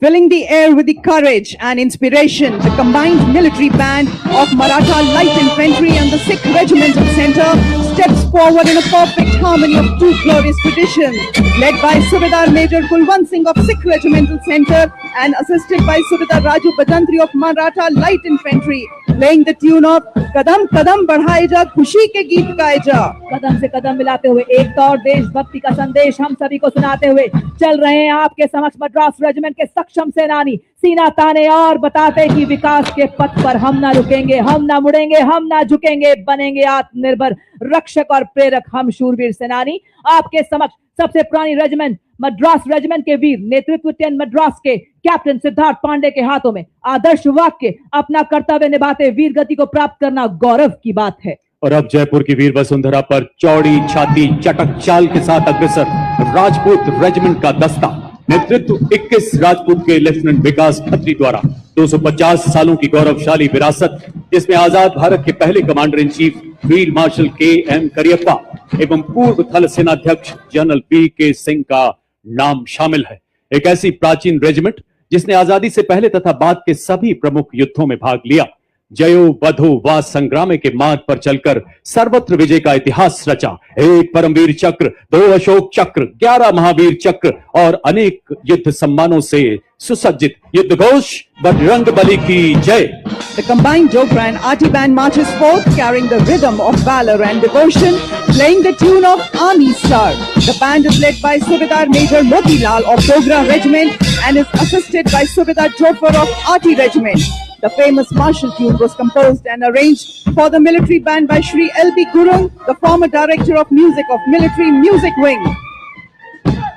Filling the air with the courage and inspiration, the combined military band of Maratha Light Infantry and the 6th Regimental Center steps forward in a perfect harmony of two glorious traditions, led by Subedar Major Kulwant Singh of 6th Regimental Center and assisted by Subedar Raju Bajantri of Maratha Light Infantry, playing the tune of कदम कदम बढ़ाए जा, खुशी के गीत गाए जा। कदम से कदम मिलाते हुए एकता और देशभक्ति का संदेश हम सभी को सुनाते हुए चल रहे हैं आपके समक्ष मद्रास रेजिमेंट के सक्षम सेनानी, सीना ताने और बताते कि विकास के पथ पर हम ना रुकेंगे, हम ना मुड़ेंगे, हम ना झुकेंगे, बनेंगे आत्मनिर्भर रक्षक और प्रेरक हम शूरवीर सेनानी। आपके समक्ष सबसे पुरानी रेजिमेंट मद्रास रेजिमेंट के वीर नेतृत्व 10 मद्रास के कैप्टन सिद्धार्थ पांडे के हाथों में आदर्श वाक्य, अपना कर्तव्य निभाते वीर गति को प्राप्त करना गौरव की बात है। और अब जयपुर की वीर वसुंधरा पर चौड़ी छाती चटक चाल के साथ अग्रसर राजपूत रेजिमेंट का दस्ता, नेतृत्व 21 राजपूत के लेफ्टिनेंट विकास खत्री द्वारा। 250 सालों की गौरवशाली विरासत, जिसमें आजाद भारत के पहले commander in chief field marshal KM. Cariappa एवं पूर्व थल सेनाध्यक्ष जनरल पी.के. सिंह का नाम शामिल है। एक ऐसी प्राचीन रेजिमेंट जिसने आजादी से पहले तथा बाद के सभी प्रमुख युद्धों में भाग लिया, जयो बधो वा संग्राम के मार्ग पर चलकर सर्वत्र विजय का इतिहास रचा। 1 परमवीर चक्र, 2 अशोक चक्र, 11 महावीर चक्र और अनेक युद्ध सम्मानों से सुसज्जित युद्ध घोष बजरंगबली की जय। The combined Dogra and Arty band marches forth carrying the rhythm of valor and devotion, playing the tune of Army Star. The band is led by Subedar Major Motilal of Dogra Regiment and is assisted by Subedar Jofar of Arty Regiment. The famous martial tune was composed and arranged for the military band by Shri L.B. Gurung, the former director of music of Military Music Wing.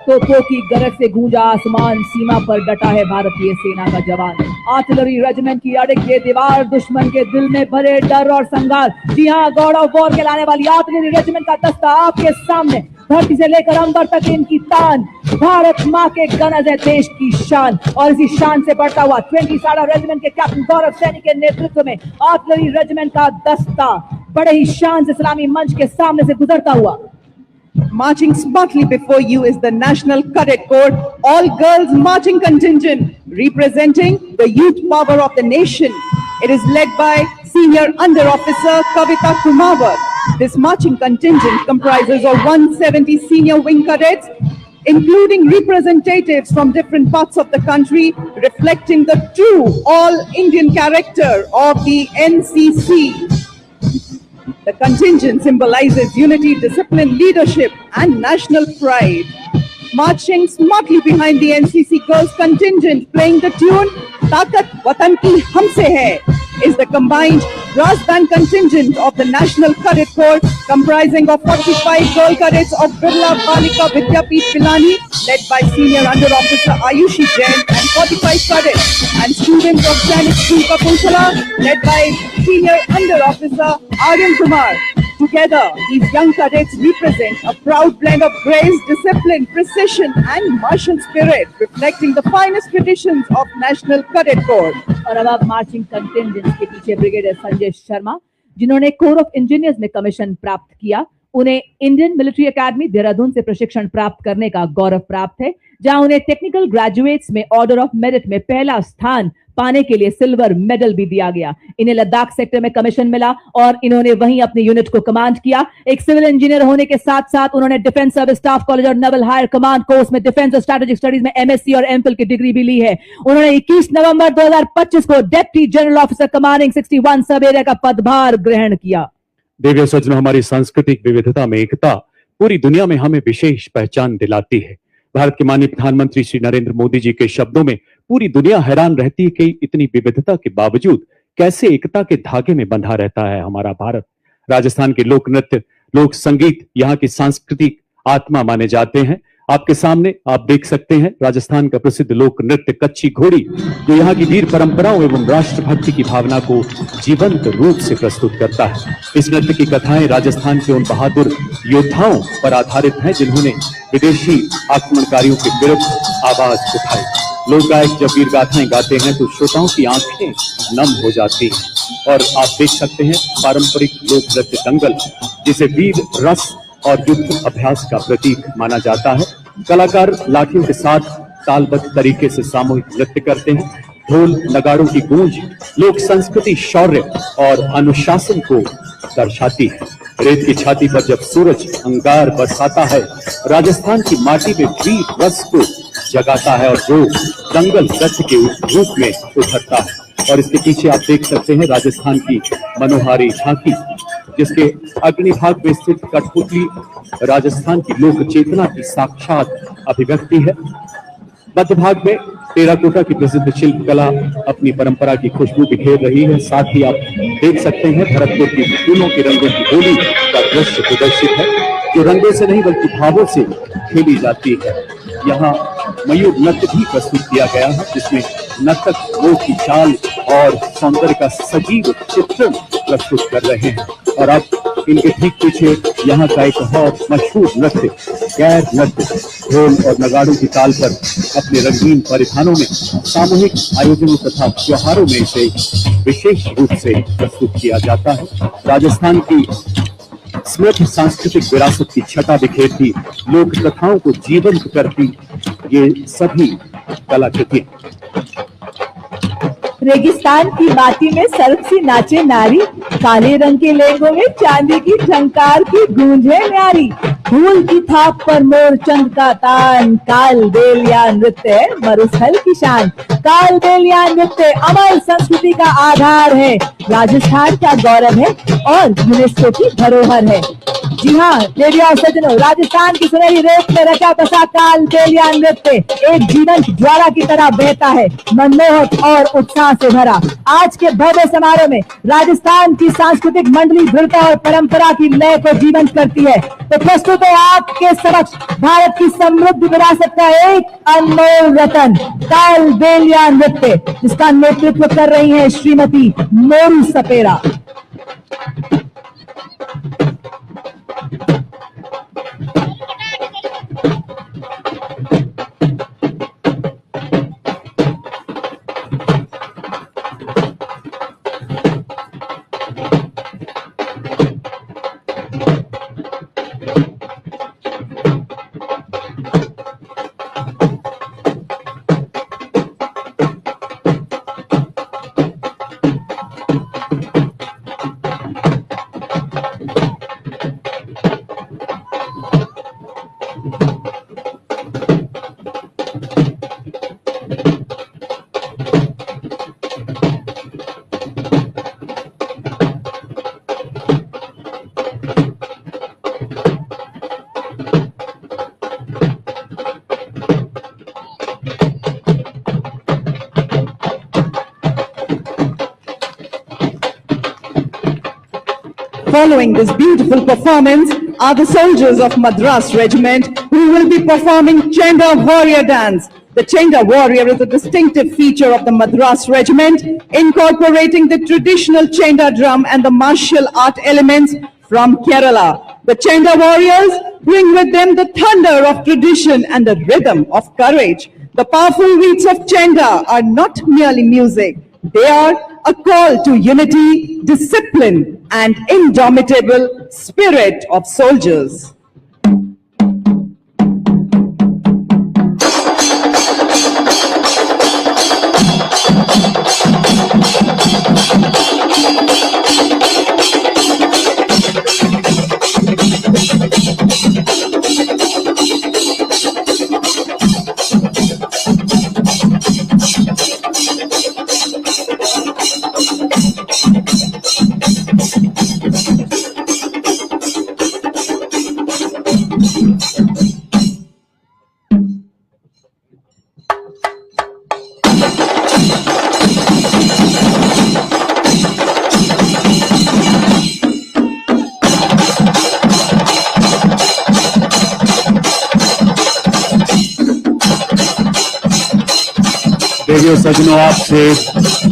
तोपों की गरज से गूंजा आसमान, सीमा पर डटा है भारतीय सेना का जवान। आर्टिलरी रेजिमेंट की अड़िक ये दीवार, दुश्मन के दिल में भरे डर और संघार। जी हाँ, गॉड ऑफ वॉर कहलाने वाली आर्टिलरी रेजिमेंट का दस्ता आपके सामने, धरती से लेकर अंबर तक इनकी तान। भारत माँ के गनज है देश की शान, और इसी शान से बढ़ता हुआ 20 साड़ा रेजिमेंट के कैप्टन गौरव सैनी के नेतृत्व में आर्टिलरी रेजिमेंट का दस्ता बड़े ही शान से सलामी मंच के सामने से गुजरता हुआ। Marching smartly before you is the National Cadet Corps, all girls marching contingent representing the youth power of the nation. It is led by Senior Under Officer Kavita Kumawar. This marching contingent comprises of 170 senior wing cadets, including representatives from different parts of the country, reflecting the true all-Indian character of the NCC. The contingent symbolizes unity, discipline, leadership, and national pride. Marching smartly behind the NCC girls contingent, playing the tune "Taakat Watan Ki Humse Hai," is the combined brass band contingent of the National Cadet Corps, comprising of 45 girl cadets of Birla Balika Vidyapeeth Pilani, led by Senior Under Officer Ayushi Jain, and 45 cadets and students of Sainik School Kapurthala, led by Senior Under Officer Aryan Kumar. Together, these young cadets represent a proud blend of grace, discipline, precision, and martial spirit, reflecting the finest traditions of National Cadet Corps. और अब आप marching contingent के पीछे brigadier Sanjay Sharma, जिन्होंने core of engineers में commission प्राप्त किया, उन्हें इंडियन मिलिट्री एकेडमी देहरादून से प्रशिक्षण प्राप्त करने का गौरव प्राप्त है, जहां उन्हें टेक्निकल ग्रेजुएट्स में ऑर्डर ऑफ मेरिट में पहला स्थान पाने के लिए सिल्वर मेडल भी दिया गया। इन्हें लद्दाख सेक्टर में कमीशन मिला और इन्होंने वहीं अपने यूनिट को कमांड किया। एक सिविल इंजीनियर होने के साथ साथ उन्होंने डिफेंस सर्विस स्टाफ कॉलेज और नेवल हायर कमांड कोर्स में डिफेंस और स्ट्रेटेजिक स्टडीज में एमएससी और एमफिल की डिग्री भी ली है। उन्होंने 21 नवंबर 2025 को डिप्टी जनरल ऑफिसर कमांडिंग 61 सब एरिया का पदभार ग्रहण किया। देवी सज्जनों, हमारी सांस्कृतिक विविधता में एकता पूरी दुनिया में हमें विशेष पहचान दिलाती है। भारत के माननीय प्रधानमंत्री श्री नरेंद्र मोदी जी के शब्दों में पूरी दुनिया हैरान रहती है कि इतनी विविधता के बावजूद कैसे एकता के धागे में बंधा रहता है हमारा भारत। राजस्थान के लोक नृत्य, लोक संगीत यहाँ की सांस्कृतिक आत्मा माने जाते हैं। आपके सामने आप देख सकते हैं राजस्थान का प्रसिद्ध लोक नृत्य कच्ची घोड़ी, जो यहाँ की वीर परंपराओं एवं राष्ट्रभक्ति की भावना को जीवंत रूप से प्रस्तुत करता है। इस नृत्य की कथाएं राजस्थान के उन बहादुर योद्धाओं पर आधारित हैं जिन्होंने विदेशी आक्रमणकारियों के विरुद्ध आवाज उठाई। लोक गायक जब वीर गाथाएं गाते हैं तो श्रोताओं की आंखें नम हो जाती हैं। और आप देख सकते हैं पारंपरिक लोक नृत्य दंगल, जिसे वीर रस और युद्ध अभ्यास का प्रतीक माना जाता है। कलाकार लाठियों के साथ तालबद्ध तरीके से सामूहिक नृत्य करते हैं। ढोल नगाड़ों की गूंज लोक संस्कृति, शौर्य और अनुशासन को दर्शाती है। रेत की छाती पर जब सूरज अंगार बरसाता है, राजस्थान की माटी में वीर रस को जगाता है और जो दंगल नृत्य के रूप में उभरता है। और इसके पीछे आप देख सकते हैं राजस्थान की मनोहारी झांकी, जिसके अग्निभाग में स्थित कठपुतली राजस्थान की लोक चेतना की साक्षात अभिव्यक्ति है। मध्य भाग में टेराकोटा की प्रसिद्ध शिल्पकला अपनी परंपरा की खुशबू बिखेर रही है। साथ ही आप देख सकते हैं भरतपुर की फूलों के रंगों की होली का दृश्य प्रदर्शित है, जो रंगों से नहीं बल्कि भावों से खेली जाती है। यहाँ मयूर नृत्य भी प्रस्तुत किया गया है, जिसमें नर्तक लोक की चाल और सौंदर्य का सजीव चित्रण प्रस्तुत कर रहे हैं। और अब इनके ठीक पीछे यहाँ का एक और मशहूर नृत्य गैर नृत्य ढोल और नगाड़ों की ताल पर अपने रंगीन परिधानों में सामूहिक आयोजनों तथा त्योहारों में इसे विशेष रूप से प्रस्तुत किया जाता है। राजस्थान की समृद्ध सांस्कृतिक विरासत की छटा बिखेरती, लोक कथाओं को जीवंत करती ये सभी कलाकृतियां। रेगिस्तान की माटी में सर्प सी नाचे नारी, काले रंग के लेंगों में चांदी की झंकार की गूंजे न्यारी। फूल की थाप पर मोर चंद का तान, काल बेलिया नृत्य मरुस्थल की शान। काल बेलिया नृत्य अमर संस्कृति का आधार है, राजस्थान का गौरव है और यूनेस्को की धरोहर है। जी हाँ देवियों और सज्जनों, राजस्थान की सुनहरी रेत में रचा बसा कालबेलिया नृत्य एक जीवंत ज्वाला की तरह बहता है, मनमोहक और उत्साह से भरा। आज के भव्य समारोह में राजस्थान की सांस्कृतिक मंडली दृढ़ता और परंपरा की लय को जीवंत करती है। तो प्रस्तुत है आपके समक्ष भारत की समृद्ध विरासत का एक अनमोल रतन, कालबेलिया नृत्य, जिसका नेतृत्व कर रही है श्रीमती मोरू सपेरा। Following this beautiful performance are the soldiers of Madras Regiment who will be performing Chenda Warrior Dance. The Chenda Warrior is a distinctive feature of the Madras Regiment, incorporating the traditional Chenda drum and the martial art elements from Kerala. The Chenda Warriors bring with them the thunder of tradition and the rhythm of courage. The powerful beats of Chenda are not merely music. They are a call to unity, discipline, and indomitable spirit of soldiers. देवियों सज्जनों, आपसे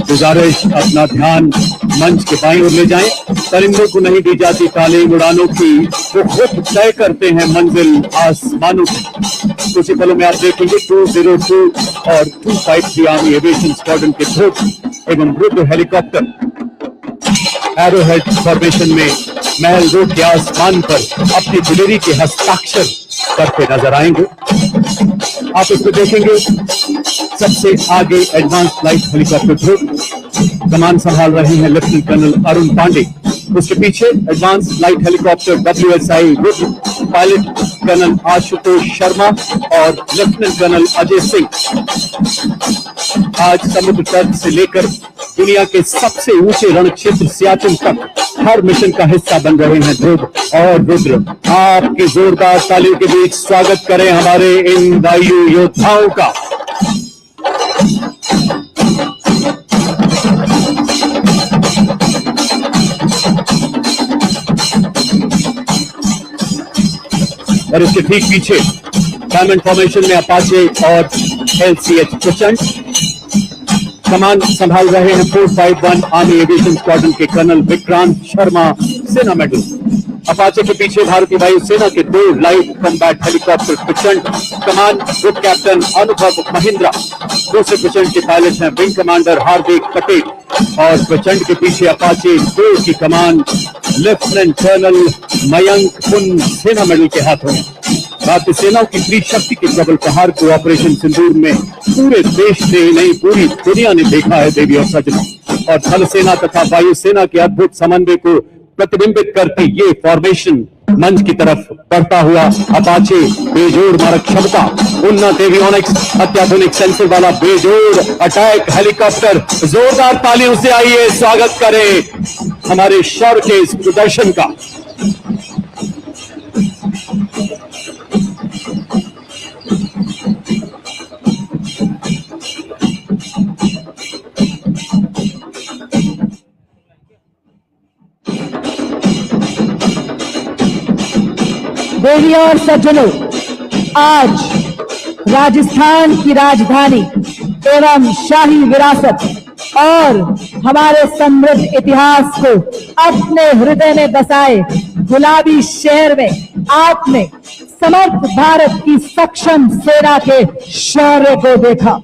गुजारिश, अपना ध्यान मंच के बाईं ओर ले जाएं। परिंदों को नहीं दी जाती तालीम उड़ानों की, वो खुद तय करते हैं मंजिल आसमानों की। कुछ ही पलों में आप देखेंगे 202 और 253 आर्मी एविएशन स्क्वाड्रन के ध्रुव एवं रुद्र हेलीकॉप्टर एरोहेड फॉर्मेशन में महल रोड के आसमान पर अपनी दिलेरी के हस्ताक्षर करते नजर आएंगे। आप इसमें देखेंगे सबसे आगे एडवांस लाइट हेलीकॉप्टर ध्रुव, कमान संभाल रहे हैं लेफ्टिनेंट कर्नल अरुण पांडे। उसके पीछे advanced light helicopter WSI Rudra, pilot colonel Ashutosh Sharma और लेफ्टिनेंट कर्नल अजय सिंह। आज समुद्र तट से लेकर दुनिया के सबसे ऊंचे रण क्षेत्र सियाचिन तक हर मिशन का हिस्सा बन रहे हैं ध्रुव और रुद्र। आपकी जोरदार तालियों के बीच स्वागत करें हमारे इन वायु योद्धाओं का। और इसके ठीक पीछे डायमंड फॉर्मेशन में अपाचे और LCH प्रचंड। कमान संभाल रहे हैं 451 आर्मी एविएशन स्क्वाड्रन के कर्नल विक्रांत शर्मा, सेना मेडल। अपाचे के पीछे भारतीय वायुसेना के 2 लाइट कॉम्बैट हेलीकॉप्टर प्रचंड। कमान ग्रुप कैप्टन अनुभव महिंद्रा, दूसरे प्रचंड के पायलट हैं विंग कमांडर हार्दिक पटेल और प्रचंड के पीछे अपाचे 2 की कमान लेफ्टिनेंट कर्नल मयंक पुन, सेना मेडल के हाथों में। भारतीय सेना की फ्री शक्ति के प्रबल प्रहार को ऑपरेशन सिंदूर में पूरे देश ने ही नहीं पूरी दुनिया ने देखा है देवी और सज्जनों। और थल सेना तथा वायुसेना के अद्भुत समन्वय को प्रतिबिंबित करती ये फॉर्मेशन मंच की तरफ बढ़ता हुआ अपाचे बेजोड़ मारक क्षमता, उन्नत एवियोनिक्स, अत्याधुनिक सेंसर वाला बेजोड़ अटैक हेलीकॉप्टर। जोरदार तालियों से आइए स्वागत करें हमारे शौर्य के इस प्रदर्शन का। देवी और सज्जनों, आज राजस्थान की राजधानी एवं शाही विरासत और हमारे समृद्ध इतिहास को अपने हृदय में बसाए गुलाबी शहर में आपने समर्थ भारत की सक्षम सेना के शौर्य को देखा।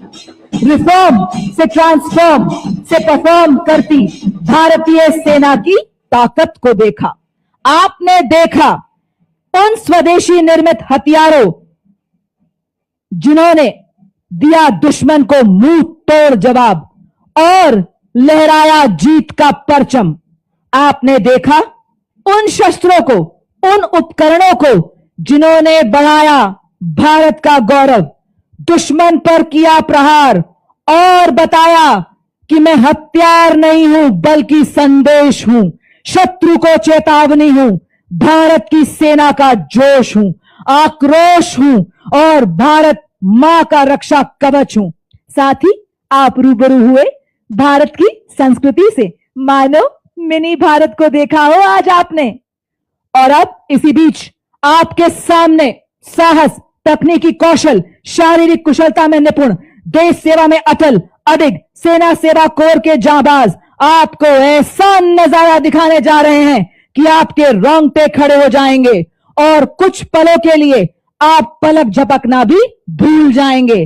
रिफॉर्म से ट्रांसफॉर्म से परफॉर्म करती भारतीय सेना की ताकत को देखा। आपने देखा उन स्वदेशी निर्मित हथियारों जिन्होंने दिया दुश्मन को मुंह तोड़ जवाब और लहराया जीत का परचम। आपने देखा उन शस्त्रों को, उन उपकरणों को जिन्होंने बढ़ाया भारत का गौरव, दुश्मन पर किया प्रहार और बताया कि मैं हथियार नहीं हूं बल्कि संदेश हूं, शत्रु को चेतावनी हूं, भारत की सेना का जोश हूं, आक्रोश हूं और भारत मां का रक्षा कवच हूं। साथ ही आप रूबरू हुए भारत की संस्कृति से, मानो मिनी भारत को देखा हो आज आपने। और अब इसी बीच आपके सामने साहस, तकनीकी कौशल, शारीरिक कुशलता में निपुण, देश सेवा में अटल, अडिग सेना सेवा कोर के जांबाज आपको ऐसा नजारा दिखाने जा रहे हैं कि आपके रोंगटे खड़े हो जाएंगे और कुछ पलों के लिए आप पलक झपकना भी भूल जाएंगे।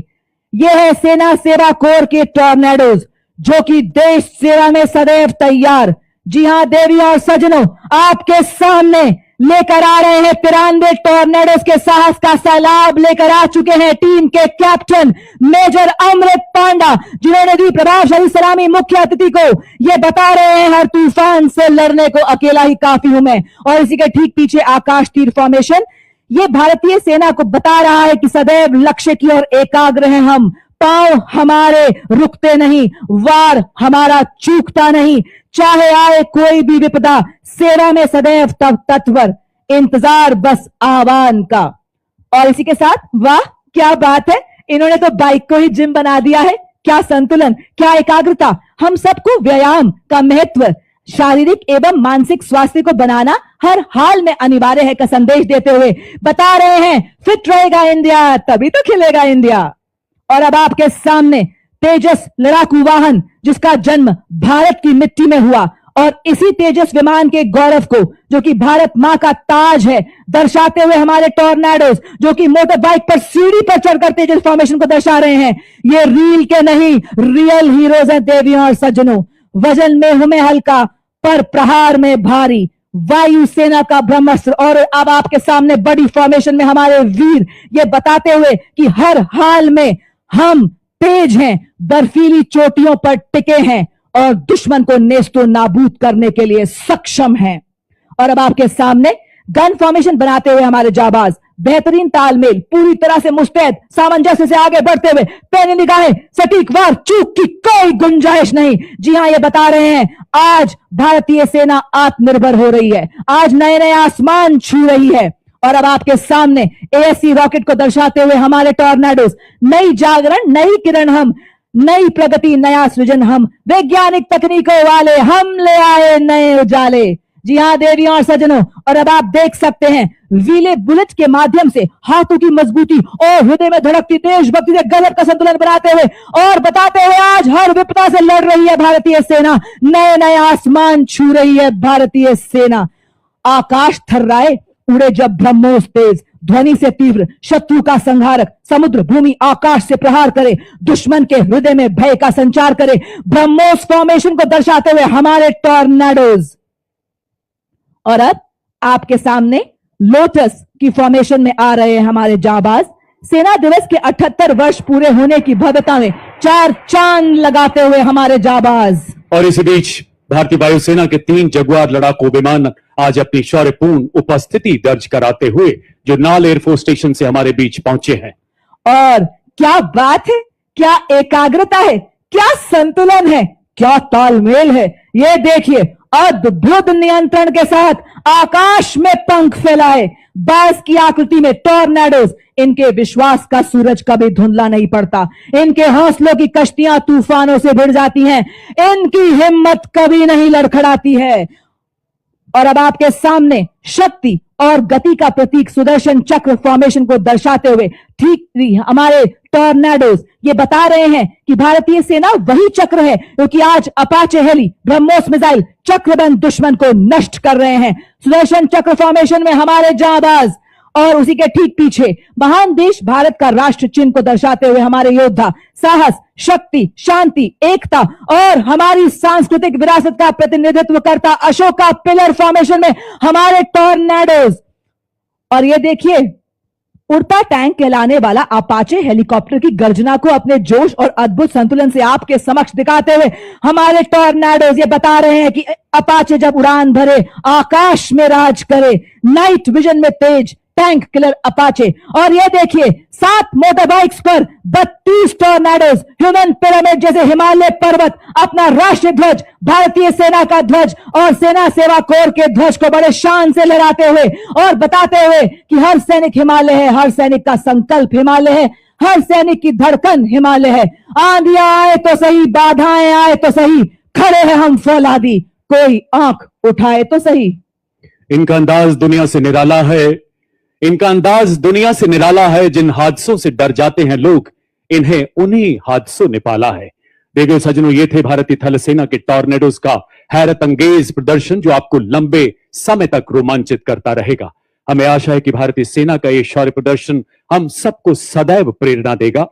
यह है सेना सेवा कोर के टॉर्नेडोज जो कि देश सेवा में सदैव तैयार। जी हां देवी और सज्जनों, आपके सामने लेकर आ रहे हैं 93 टॉर्नेडोज के साहस का सैलाब लेकर आ चुके हैं टीम के कैप्टन मेजर अमृत पांडा, जिन्होंने दी प्रभावशाली सलामी मुख्य अतिथि को। ये बता रहे हैं हर तूफान से लड़ने को अकेला ही काफी हूं मैं। और इसी के ठीक पीछे आकाश तीर फॉर्मेशन ये भारतीय सेना को बता रहा है कि सदैव लक्ष्य की ओर एकाग्र हैं हम, पांव हमारे रुकते नहीं, वार हमारा चूकता नहीं, चाहे आए कोई भी विपदा, सेना में सदैव तत्पर, इंतजार बस आह्वान का। और इसी के साथ वाह क्या बात है, इन्होंने तो बाइक को ही जिम बना दिया है। क्या संतुलन, क्या एकाग्रता। हम सबको व्यायाम का महत्व, शारीरिक एवं मानसिक स्वास्थ्य को बनाना हर हाल में अनिवार्य है का संदेश देते हुए बता रहे हैं फिट रहेगा इंडिया तभी तो खिलेगा इंडिया। और अब आपके सामने तेजस लड़ाकू वाहन जिसका जन्म भारत की मिट्टी में हुआ और इसी तेजस विमान के गौरव को जो कि भारत मां का ताज है दर्शाते हुए हमारे टॉर्नेडोज जो कि मोटर बाइक पर सीढ़ी पर चढ़कर तेजस फॉर्मेशन को दर्शा रहे हैं। ये रील के नहीं रियल हीरोज हैं देवियों और सज्जनों। वजन में हूं मैं हल्का पर प्रहार में भारी, वायुसेना का ब्रह्मास्त्र। और अब आपके सामने बड़ी फॉर्मेशन में हमारे वीर ये बताते हुए कि हर हाल में हम तेज हैं, बर्फीली चोटियों पर टिके हैं और दुश्मन को नेस्तो नाबूद करने के लिए सक्षम हैं। और अब आपके सामने गन फॉर्मेशन बनाते हुए हमारे जाबाज बेहतरीन तालमेल, पूरी तरह से मुस्तैद, सामंजस्य से आगे बढ़ते हुए, पैनी निगाहें, सटीक वार, चूक की कोई गुंजाइश नहीं। जी हां, ये बता रहे हैं आज भारतीय सेना आत्मनिर्भर हो रही है, आज नए नए आसमान छू रही है। और अब आपके सामने एएससी रॉकेट को दर्शाते हुए हमारे टॉर्नेडोज, नई जागरण, नई किरण हम, नई प्रगति, नया सृजन हम, वैज्ञानिक तकनीकों वाले हम ले आए नए उजाले। जी हां देवियों और सज्जनों, और अब आप देख सकते हैं व्हीले बुलेट के माध्यम से हाथों की मजबूती और हृदय में धड़कती देशभक्ति से गजब का संतुलन बनाते हुए और बताते हुए आज हर विपदा से लड़ रही है भारतीय सेना, नए नए आसमान छू रही है भारतीय सेना। आकाश थर्राए उड़े जब ब्रह्मोस तेज, ध्वनि से तीव्र, शत्रु का संहारक, समुद्र भूमि आकाश से प्रहार करे, दुश्मन के हृदय में भय का संचार करे, ब्रह्मोस फॉर्मेशन को दर्शाते हुए हमारे टॉर्नेडोज। और अब आपके सामने लोटस की फॉर्मेशन में आ रहे हैं हमारे जाबाज, सेना दिवस के 78 वर्ष पूरे होने की भव्यता में 4 चांद लगाते हुए हमारे जाबाज। और इसी बीच भारतीय वायुसेना के 3 जगुआर लड़ाकू विमान आज अपनी शौर्यपूर्ण उपस्थिति दर्ज कराते हुए जो नाल एयरफोर्स स्टेशन से हमारे बीच पहुंचे हैं। और क्या बात है, क्या एकाग्रता है, क्या संतुलन है, क्या तालमेल है। ये देखिए अद्भुत नियंत्रण के साथ आकाश में पंख फैलाए, बाज की आकृति में टॉर्नेडोज, इनके विश्वास का सूरज कभी धुंधला नहीं पड़ता, इनके हौसलों की कश्तियां तूफानों से भिड़ जाती हैं, इनकी हिम्मत कभी नहीं लड़खड़ाती है। और अब आपके सामने शक्ति और गति का प्रतीक सुदर्शन चक्र फॉर्मेशन को दर्शाते हुए ठीक हमारे टॉर्नेडोज ये बता रहे हैं कि भारतीय सेना वही चक्र है क्योंकि आज अपाचे हेली ब्रह्मोस मिसाइल चक्रबंद दुश्मन को नष्ट कर रहे हैं। सुदर्शन चक्र फॉर्मेशन में हमारे जांबाज और उसी के ठीक पीछे महान देश भारत का राष्ट्र चिन्ह को दर्शाते हुए हमारे योद्धा साहस, शक्ति, शांति, एकता और हमारी सांस्कृतिक विरासत का प्रतिनिधित्व करता अशोका पिलर फॉर्मेशन में हमारे टॉर्नेडोज। और ये देखिए उड़ता टैंक कहलाने वाला अपाचे हेलीकॉप्टर की गर्जना को अपने जोश और अद्भुत संतुलन से आपके समक्ष दिखाते हुए हमारे टॉर्नेडोज ये बता रहे हैं कि अपाचे जब उड़ान भरे आकाश में राज करे, नाइट विजन में तेज टैंक किलर अपाचे। और ये देखिए 7 मोटर बाइक्स पर 32 टॉर्नेडोज ह्यूमन पिरामिड जैसे हिमालय पर्वत अपना राष्ट्रीय ध्वज, भारतीय सेना का ध्वज और सेना सेवा कोर के ध्वज को बड़े शान से लहराते हुए और बताते हुए कि हर सैनिक हिमालय है, हर सैनिक का संकल्प हिमालय है, हर सैनिक की धड़कन हिमालय है। आंधियां आए तो सही, बाधाएं आए तो सही, खड़े हैं हम फौलादी, कोई आंख उठाए तो सही। इनका अंदाज दुनिया से निराला है, इनका अंदाज दुनिया से निराला है। जिन हादसों से डर जाते हैं लोग, इन्हें उन्हीं हादसों ने पाला है। देखो सजनों, ये थे भारतीय थल सेना के टॉर्नेडोज का हैरत अंगेज प्रदर्शन जो आपको लंबे समय तक रोमांचित करता रहेगा। हमें आशा है कि भारतीय सेना का ये शौर्य प्रदर्शन हम सबको सदैव प्रेरणा देगा।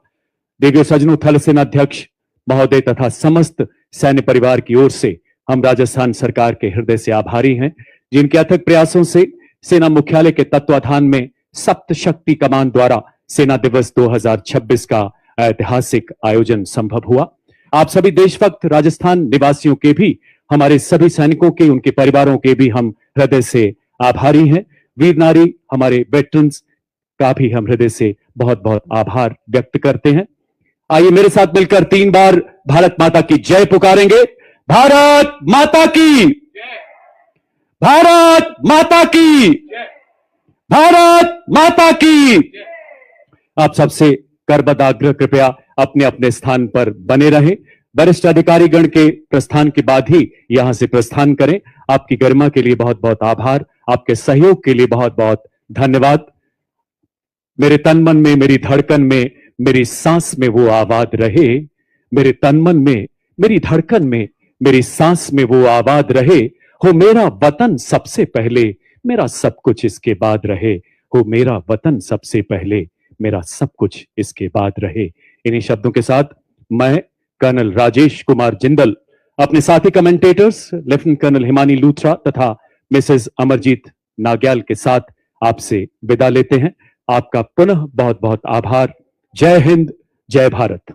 देखो सजनों, थल सेना अध्यक्ष महोदय तथा समस्त सैन्य परिवार की ओर से हम राजस्थान सरकार के हृदय से आभारी हैं, जिनके अथक प्रयासों से सेना मुख्यालय के तत्वाधान में सप्त शक्ति कमान द्वारा सेना दिवस 2026 का ऐतिहासिक आयोजन संभव हुआ। आप सभी देशभक्त राजस्थान निवासियों के भी, हमारे सभी सैनिकों के, उनके परिवारों के भी हम हृदय से आभारी हैं। वीर नारी हमारे वेटरन्स का भी हम हृदय से बहुत बहुत आभार व्यक्त करते हैं। आइए मेरे साथ मिलकर 3 बार भारत माता की जय पुकारेंगे। भारत माता की, भारत माता की, भारत माता की। आप सबसे करबद्ध आग्रह, कृपया अपने अपने स्थान पर बने रहें। वरिष्ठ अधिकारीगण के प्रस्थान के बाद ही यहां से प्रस्थान करें। आपकी गरिमा के लिए बहुत बहुत आभार, आपके सहयोग के लिए बहुत बहुत धन्यवाद। मेरे तन मन में, मेरी धड़कन में, मेरी सांस में वो आवाज रहे, मेरे तन मन में, मेरी धड़कन में, मेरी सांस में वो आवाज रहे, हो मेरा वतन सबसे पहले, मेरा सब कुछ इसके बाद रहे, हो मेरा वतन सबसे पहले, मेरा सब कुछ इसके बाद रहे। इन्हीं शब्दों के साथ मैं कर्नल राजेश कुमार जिंदल अपने साथी commentators lieutenant colonel Himani Luthra तथा मिसेस अमरजीत नाग्याल के साथ आपसे विदा लेते हैं। आपका पुनः बहुत बहुत आभार। जय हिंद, जय भारत।